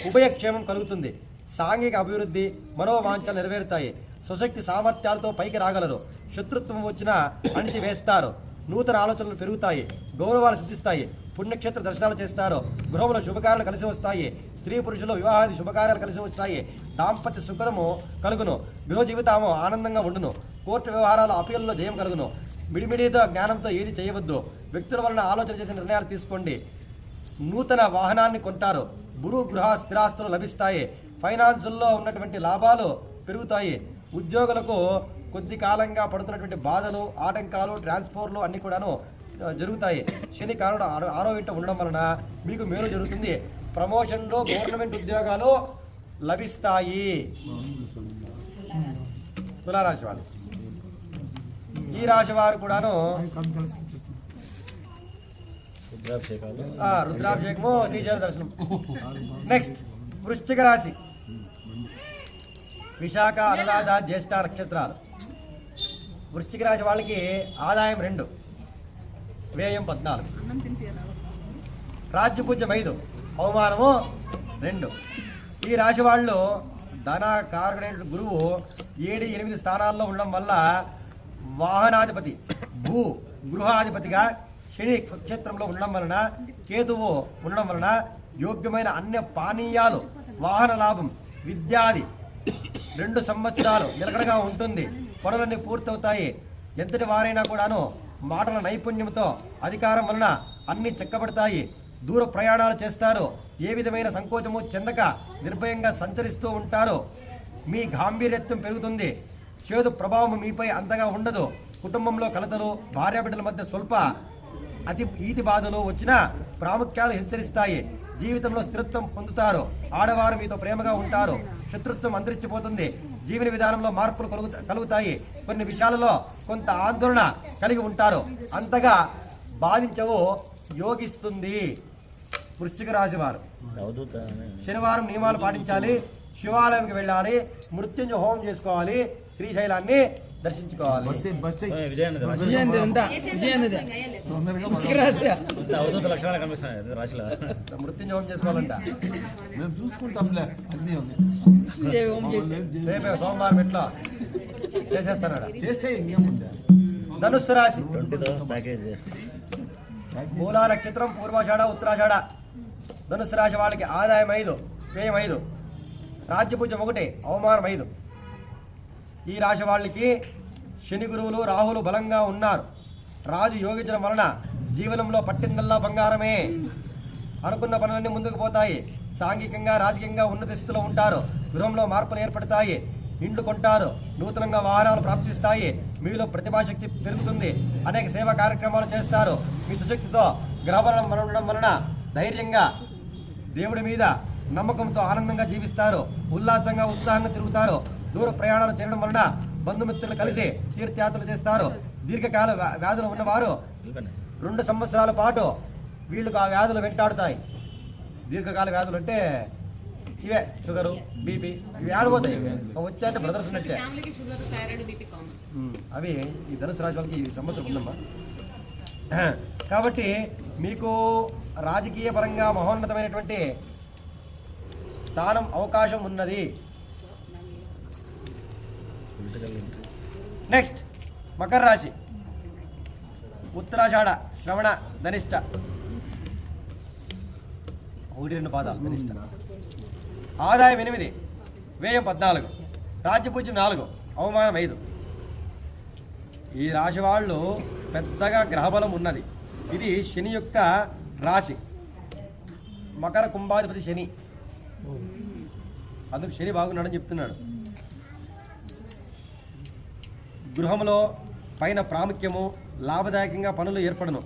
ఉభయక్షేమం కలుగుతుంది. సాంఘిక అభివృద్ధి, మనోవాంఛలు నెరవేరుతాయి. స్వశక్తి సామర్థ్యాలతో పైకి రాగలరు. శత్రుత్వం వచ్చినా అణిచి వేస్తారు. నూతన ఆలోచనలు పెరుగుతాయి. గౌరవాలు సిద్ధిస్తాయి. పుణ్యక్షేత్ర దర్శనాలు చేస్తారు. గృహంలో శుభకార్యాలు కలిసి వస్తాయి. స్త్రీ పురుషులు వివాహాది శుభకార్యాలు కలిసి వస్తాయి. దాంపత్య సుఖము కలుగును. గృహ జీవితము ఆనందంగా ఉండును. కోర్టు వ్యవహారాలు అపీల్లో జయం కలుగును. మిడిమిడితో జ్ఞానంతో ఏది చేయవద్దు. వ్యక్తుల వలన ఆలోచన చేసిన నిర్ణయాలు తీసుకోండి. నూతన వాహనాన్ని కొంటారు. గురు గృహ స్థిరాస్తులు లభిస్తాయి. ఫైనాన్సుల్లో ఉన్నటువంటి లాభాలు పెరుగుతాయి. ఉద్యోగులకు కొద్ది కాలంగా పడుతున్నటువంటి బాధలు, ఆటంకాలు, ట్రాన్స్పోర్ట్లు అన్నీ కూడాను జరుగుతాయి. శని కారణం 6వ ఇంట ఉండడం వలన మీకు మేలు జరుగుతుంది. ప్రమోషన్లు, గవర్నమెంట్ ఉద్యోగాలు లభిస్తాయి. తులారాశి వాళ్ళు, ఈ రాశి వారు కూడాను రుద్రాభిషేకము, శ్రీశైల దర్శనం. నెక్స్ట్ వృశ్చిక రాశి, విశాఖ, అనురాధ, జ్యేష్ఠ నక్షత్రాలు. వృశ్చిక రాశి వాళ్ళకి ఆదాయం 2, వ్యయం 14, రాజ్యపూజ్యం 5, అవమానము 2. ఈ రాశి వాళ్ళు ధన కారకుడైన గురువు 7, 8 స్థానాల్లో ఉండడం వల్ల వాహనాధిపతి, గృహాధిపతిగా శని క్షేత్రంలో ఉండడం వలన, కేతువు ఉండడం వలన యోగ్యమైన అన్య పానీయాలు, వాహన లాభం, విద్యాది 2 సంవత్సరాలు నిలకడగా ఉంటుంది. పనులన్నీ పూర్తవుతాయి. ఎంతటి వారైనా కూడాను మాటల నైపుణ్యంతో అధికారం వలన అన్ని చెక్కబడతాయి. దూర ప్రయాణాలు చేస్తారు. ఏ విధమైన సంకోచము చెందక నిర్భయంగా సంచరిస్తూ ఉంటారు. మీ గాంభీర్యత్వం పెరుగుతుంది. చేదు ప్రభావం మీపై అంతగా ఉండదు. కుటుంబంలో కలతలు, భార్యాబిడ్డల మధ్య స్వల్ప ఈతి బాధలు వచ్చినా ప్రాముఖ్యాలు హెచ్చరిస్తాయి. జీవితంలో స్థిరత్వం పొందుతారు. ఆడవారు మీతో ప్రేమగా ఉంటారు. శత్రుత్వం అంతరించిపోతుంది. జీవన విధానంలో మార్పులు కలుగుతాయి. కొన్ని విషయాలలో కొంత ఆందోళన కలిగి ఉంటారు. అంతగా బాధించవు యోగిస్తుంది. వృశ్చిక రాశి వారు శనివారం నియమాలు పాటించాలి. శివాలయంకి వెళ్ళాలి. మృత్యుంజయ హోమం చేసుకోవాలి. శ్రీశైలాన్ని దర్శించుకోవాలి. మృత్యుంజయ హోమం చేసుకోవాలంట. మేము చూసుకుంటాంలే, అన్నీ ఉంది. రేపే సోమవారం ఎట్లా చేసేస్తారా? చేసే ఇంకేముంది. ధనుస్సు రాశి, మూలా నక్షత్రం, పూర్వాషాఢ, ఉత్తరాషాఢ. ధనుస్సు రాశి వాళ్ళకి ఆదాయం 5, వ్యయం 5, రాజ్యపూజ్యం 1, అవమానం 5. ఈ రాశి వాళ్ళకి శని గురువులు, రాహులు బలంగా ఉన్నారు. రాజు యోగించడం వలన జీవనంలో పట్టిందల్లా బంగారమే. అనుకున్న పనులన్నీ ముందుకు పోతాయి. సాంఘికంగా, రాజకీయంగా ఉన్నత స్థితిలో ఉంటారు. గృహంలో మార్పులు ఏర్పడతాయి. ఇండ్లు కొంటారు. నూతనంగా వాహనాలు ప్రాప్తిస్తాయి. మీలో ప్రతిభాశక్తి పెరుగుతుంది. అనేక సేవా కార్యక్రమాలు చేస్తారు. మీ సుశక్తితో గ్రహబలం ఉండడం వలన ధైర్యంగా, దేవుడి మీద నమ్మకంతో ఆనందంగా జీవిస్తారు. ఉల్లాసంగా, ఉత్సాహంగా తిరుగుతారు. దూర ప్రయాణాలు చేయడం వలన బంధుమిత్రులు కలిసి తీర్థయాత్రలు చేస్తారు. దీర్ఘకాల వ్యాధులు ఉన్నవారు 2 సంవత్సరాల పాటు వీళ్ళకు ఆ వ్యాధులు వెంటాడుతాయి. దీర్ఘకాల వ్యాధులు అంటే ఇవే షుగరు, బీపీ, ఇవి ఆడిపోతాయి. వచ్చాయంటే బ్రదర్స్ ఉన్నట్టే. అవి ఈ ధనుసు రాశి వాళ్ళకి ఈ సంవత్సరం ఉందమ్మా. కాబట్టి మీకు రాజకీయ పరంగా మహోన్నతమైనటువంటి స్థానం, అవకాశం ఉన్నది. నెక్స్ట్ మకర రాశి, ఉత్తరాషాఢ, శ్రవణ, ధనిష్ట. 1-2 పాదాలు ధనిష్ట. ఆదాయం 8, వ్యయం 14, రాజ్యపూజ్యం 4, అవమానం 5. ఈ రాశి వాళ్ళు పెద్దగా గ్రహబలం ఉన్నది. ఇది శని యొక్క రాశి. మకర కుంభాధిపతి శని. అందుకు శని బాగున్నాడని చెప్తున్నాడు. గృహంలో పైన ప్రాముఖ్యము, లాభదాయకంగా పనులు ఏర్పడను.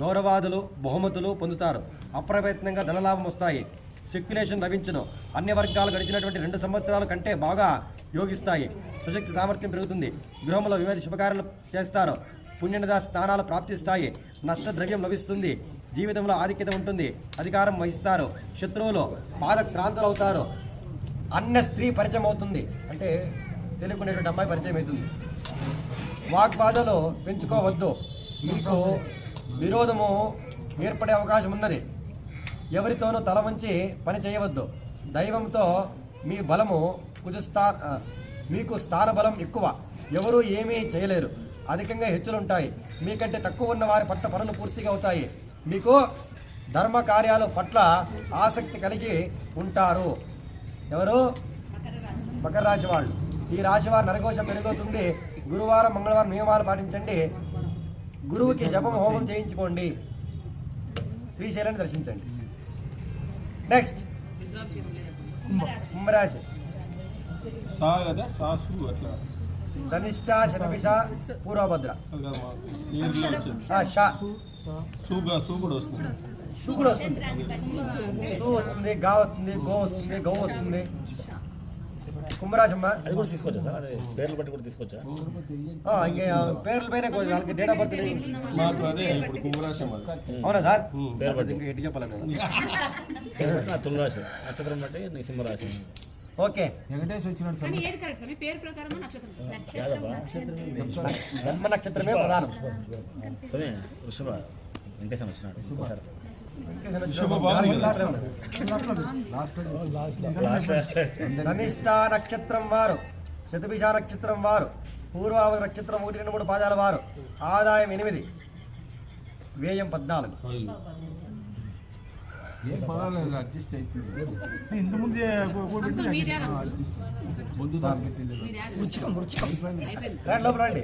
గౌరవాదులు, బహుమతులు పొందుతారు. అప్రయత్నంగా ధనలాభం వస్తాయి. సెక్యులేషన్ లభించును. అన్ని వర్గాలు గడిచినటువంటి 2 సంవత్సరాల కంటే బాగా యోగిస్తాయి. సుశక్తి సామర్థ్యం పెరుగుతుంది. గృహంలో వివిధ శుభకార్యాలు చేస్తారు. పుణ్యనిద స్థానాలు ప్రాప్తిస్తాయి. నష్టద్రవ్యం లభిస్తుంది. జీవితంలో ఆధిక్యత ఉంటుంది. అధికారం వహిస్తారు. శత్రువులు పాదక్రాంతులు అవుతారు. అన్య స్త్రీ పరిచయం అవుతుంది. అంటే తెలియకునేటువంటి అమ్మాయి పరిచయం అవుతుంది. వాగ్బాధలు పెంచుకోవద్దు. మీకు విరోధము ఏర్పడే అవకాశం ఉన్నది. ఎవరితోనూ తల వంచి పని చేయవద్దు. దైవంతో మీ బలము మీకు స్థానబలం ఎక్కువ. ఎవరూ ఏమీ చేయలేరు. అధికంగా హెచ్చులుంటాయి. మీకంటే తక్కువ ఉన్న వారి పట్ల పనులు పూర్తిగా అవుతాయి. మీకు ధర్మ కార్యాల పట్ల ఆసక్తి కలిగి ఉంటారు. ఎవరు? మకర రాశి వాళ్ళు. ఈ రాశి వారు నరకోశం పెరుగుతుంది. గురువారం, మంగళవారం నియమాలు పాటించండి. గురువుకి జపం, హోమం చేయించుకోండి. శ్రీశైలాన్ని దర్శించండి. నెక్స్ట్ కుంభరాశి, ధనిష్ట, శతభిష, పూర్వభద్ర. సు కూడా వస్తుంది. గా వస్తుంది, గో వస్తుంది, గౌ వస్తుంది. కుంభరాశమ్మ అది కూడా తీసుకోవచ్చా సార్? అదే పేర్లు బట్టి కూడా తీసుకోవచ్చా? ఇంకా పేర్ల పైన వాళ్ళకి డేట్ ఆఫ్ బర్త్ మాకు అదే ఇప్పుడు కుంభరాశం అది. అవునా సార్? పేరు బట్టి ఇంకా ఎట్టి చెప్పాలి నేను. నా తులరాశి నక్షత్రం బట్టి నీ సింహరాశి. ఓకే, వెంకటేష్ వచ్చినాడు సార్. కానీ ఏది కరెక్ట్ సార్ మీ పేరు ప్రకారం నక్షత్రం జన్మ నక్షత్రమే ప్రధానం. సరే వృషభ వెంకటేశ్వర వచ్చినాడు సరే. శుభ బాగుంది కదా. ధనిష్ట నక్షత్రం వారు, శతభిష నక్షత్రం వారు, పూర్వావధి నక్షత్రం 1, 2, 3 పాదాల వారు ఆదాయం 8, వ్యయం 14. ఏం పర్వాలేదు, అడ్జస్ట్ అయిపోయింది. ఇంత ముందు లోపల రండి.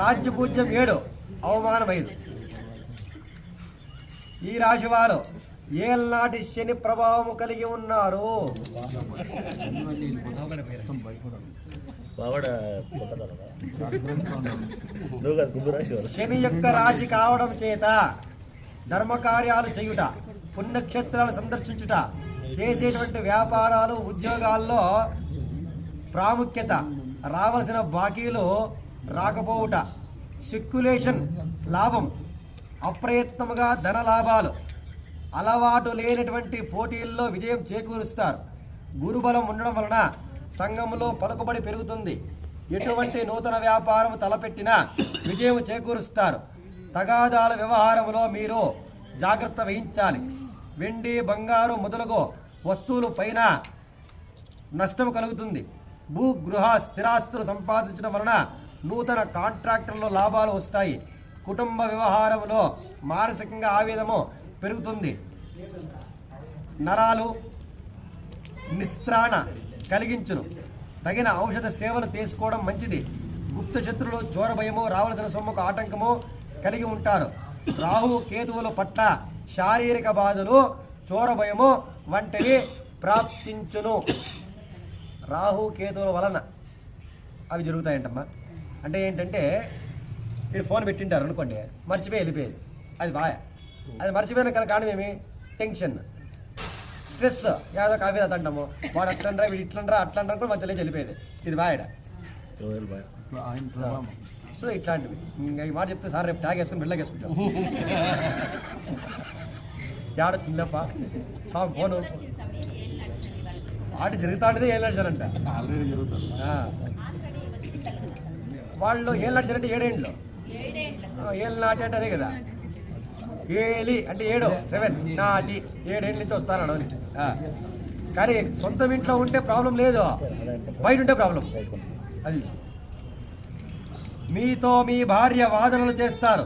రాజ్యపూజ్యం 7, అవమానం 5. ఈ రాశి వారు ఏళ్ళనాటి శని ప్రభావం కలిగి ఉన్నారు. శని యొక్క రాశి కావడం చేత ధర్మకార్యాలు చేయుట, పుణ్యక్షేత్రాలు సందర్శించుట, చేసేటువంటి వ్యాపారాలు ఉద్యోగాల్లో ప్రాముఖ్యత, రావలసిన బాకీలు రాకపోవుట, స్పెక్యులేషన్ లాభం, అప్రయత్నముగా ధన లాభాలు, అలవాటు లేనటువంటి పోటీల్లో విజయం చేకూరుస్తారు. గురుబలం ఉండడం వలన సంఘంలో పలుకుబడి పెరుగుతుంది. ఎటువంటి నూతన వ్యాపారం తలపెట్టినా విజయం చేకూరుస్తారు. తగాదాల వ్యవహారంలో మీరు జాగ్రత్త వహించాలి. వెండి, బంగారు మొదలగు వస్తువుల పైన నష్టం కలుగుతుంది. భూ, గృహ, స్థిరాస్తులు సంపాదించడం వలన నూతన కాంట్రాక్టుల్లో లాభాలు వస్తాయి. కుటుంబ వ్యవహారంలో మానసికంగా ఆవేదము పెరుగుతుంది. నరాలు నిస్త్రాణ కలిగించును. తగిన ఔషధ సేవలు తీసుకోవడం మంచిది. గుప్త శత్రులు, చోర భయము, రావలసిన సొమ్ముకు ఆటంకము కలిగి ఉంటారు. రాహు కేతువుల పట్ల శారీరక బాధలు, చోర భయము వంటివి ప్రాప్తించును. రాహు కేతువుల వలన అవి జరుగుతాయంటమ్మా. అంటే ఏంటంటే మీరు ఫోన్ పెట్టింటారు అనుకోండి, మర్చిపోయి వెళ్ళిపోయేది, అది బాగా. అది మర్చిపోయిన కారణం ఏమి? టెన్షన్, స్ట్రెస్, ఏదో కాఫీ అంటాము, వాడు అట్లండ్రా, వీడు ఇట్లండ్రా, అట్లండ్రా కూడా మధ్యలో వెళ్ళిపోయేది, ఇది బాయడ. సో ఇట్లాంటివి ఇంకా ఈ మాట చెప్తే సార్ రేపు ట్యాగ్ వేసుకుని బిళ్ళకి వేసుకుంటాం. ఏడ చిన్నప్ప సాగు ఫోను ఆట జరుగుతాంటిదే ఏం నడిచారంట. వాళ్ళు ఏం నడిచారంటే 7 ఏండ్లు, 7 నాటి అంటే అదే కదా. ఏలి అంటే 7, 7 నాటి 7 ఏండ్ల నుంచి వస్తాను అని. కానీ సొంతం ఇంట్లో ఉంటే ప్రాబ్లం లేదు, బయట ఉంటే ప్రాబ్లం. అది మీతో మీ భార్య వాదనలు చేస్తారు.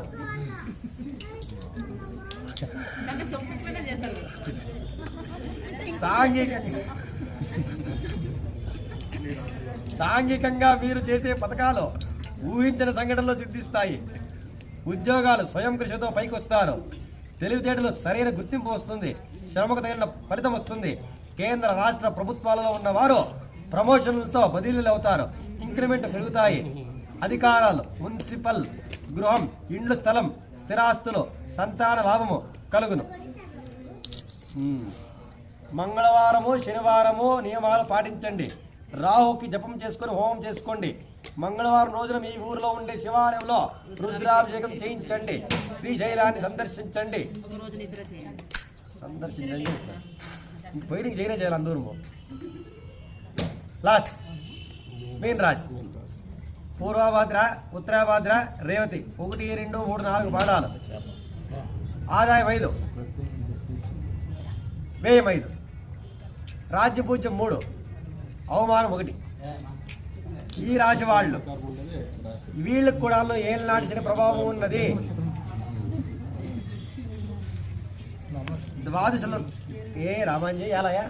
సాంఘికంగా మీరు చేసే పథకాలు ఊహించిన సంఘటనలో సిద్ధిస్తాయి. ఉద్యోగాలు స్వయం కృషితో పైకి వస్తారు. తెలివితేటలు సరైన గుర్తింపు వస్తుంది. శ్రమకు తగిన ఫలితం వస్తుంది. కేంద్ర రాష్ట్ర ప్రభుత్వాలలో ఉన్నవారు ప్రమోషన్లతో బదిలీలు అవుతారు. ఇంక్రిమెంట్ పెరుగుతాయి. అధికారాలు, మున్సిపల్, గృహం, ఇండ్లు, స్థలం, స్థిరాస్తులు, సంతాన లాభము కలుగును. మంగళవారము, శనివారము నియమాలు పాటించండి. రాహుకి జపం చేసుకొని హోమం చేసుకోండి. మంగళవారం రోజున మీ ఊరిలో ఉండే శివాలయంలో రుద్రాభిషేకం చేయించండి. శ్రీశైలాన్ని సందర్శించండి. పోయి చేయనే చేయాలి అందరూ. లాస్ట్ మీన్ రాశి, పూర్వభాద్ర, ఉత్తరాభాద్ర, రేవతి 1, 2, 3, 4 పాదాలు. ఆదాయం 5, వ్యయం 5, రాజ్యపూజ్యం 3, అవమానం 1. ఈ రాశి వాళ్ళు వీళ్ళకు కూడా ఏళ్ళనాటి శని ప్రభావం ఉన్నది. ద్వాదశలో రామాంజీ ఎలాయా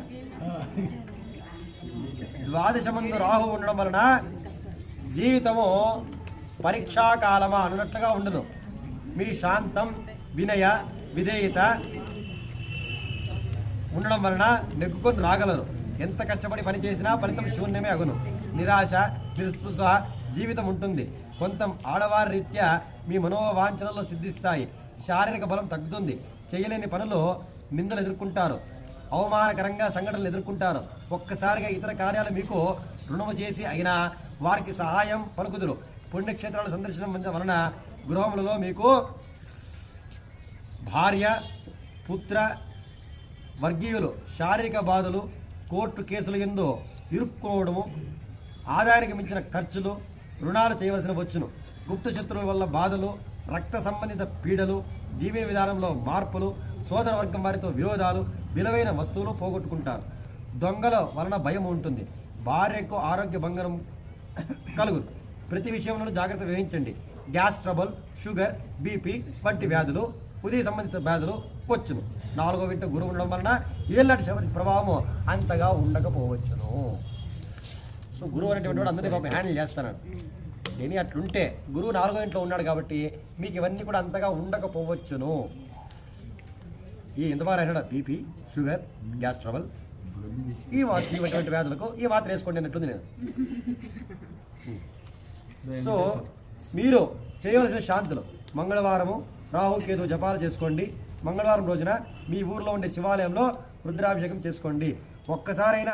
ద్వాదశమందు రాహు ఉండడం వలన జీవితము పరీక్షాకాలమా అన్నట్లుగా ఉండదు. మీ శాంతం, వినయ, విధేయత ఉండడం వలన నెగ్గుకొని రాగలరు. ఎంత కష్టపడి పని చేసినా ఫలితం శూన్యమే అగును. నిరాశ, నిస్పృహ జీవితం ఉంటుంది. కొంత ఆడవారి రీత్యా మీ మనోవాంఛనలో సిద్ధిస్తాయి. శారీరక బలం తగ్గుతుంది. చేయలేని పనులు నిందలు ఎదుర్కొంటారు. అవమానకరంగా సంఘటనలు ఎదుర్కొంటారు. ఒక్కసారిగా ఇతర కార్యాలు మీకు రుణము చేసి అయినా వారికి సహాయం పలుకుదురు. పుణ్యక్షేత్రాలు సందర్శనం వలన గృహములలో మీకు భార్య, పుత్ర, వర్గీయులు, శారీరక బాధలు, కోర్టు కేసులు యందు ఇరుక్కోవడము, ఆదాయానికి మించిన ఖర్చులు, రుణాలు చేయవలసిన వచ్చును. గుప్త శత్రువుల వల్ల బాధలు, రక్త సంబంధిత పీడలు, జీవన విధానంలో మార్పులు, సోదర వర్గం వారితో విరోధాలు, విలువైన వస్తువులు పోగొట్టుకుంటారు. దొంగల వలన భయం ఉంటుంది. భార్యకు ఆరోగ్య భంగం కలుగును. ప్రతి విషయంలో జాగ్రత్త వహించండి. గ్యాస్ ట్రబుల్, షుగర్, బీపీ వంటి వ్యాధులు, ఉదయ సంబంధిత వ్యాధులు వచ్చును. 4వ ఇంట గురువు ఉండడం వలన ఏళ్ళటి శబరి ప్రభావము అంతగా ఉండకపోవచ్చును. సో గురువు అనేటువంటి వాడు అందరినీ పాపం హ్యాండిల్ చేస్తున్నాడు. శని అట్లుంటే గురువు 4వ ఇంట్లో ఉన్నాడు కాబట్టి మీకు ఇవన్నీ కూడా అంతగా ఉండకపోవచ్చును. ఇంతవారు అయినా బీపీ, షుగర్, గ్యాస్ ట్రబుల్, ఇటువంటి వ్యాధులకు ఈ మాత్ర వేసుకోండి అన్నట్టుంది నేను. సో మీరు చేయవలసిన శాంతులు మంగళవారము రాహుకేతు జపాలు చేసుకోండి. మంగళవారం రోజున మీ ఊర్లో ఉండే శివాలయంలో రుద్రాభిషేకం చేసుకోండి. ఒక్కసారైనా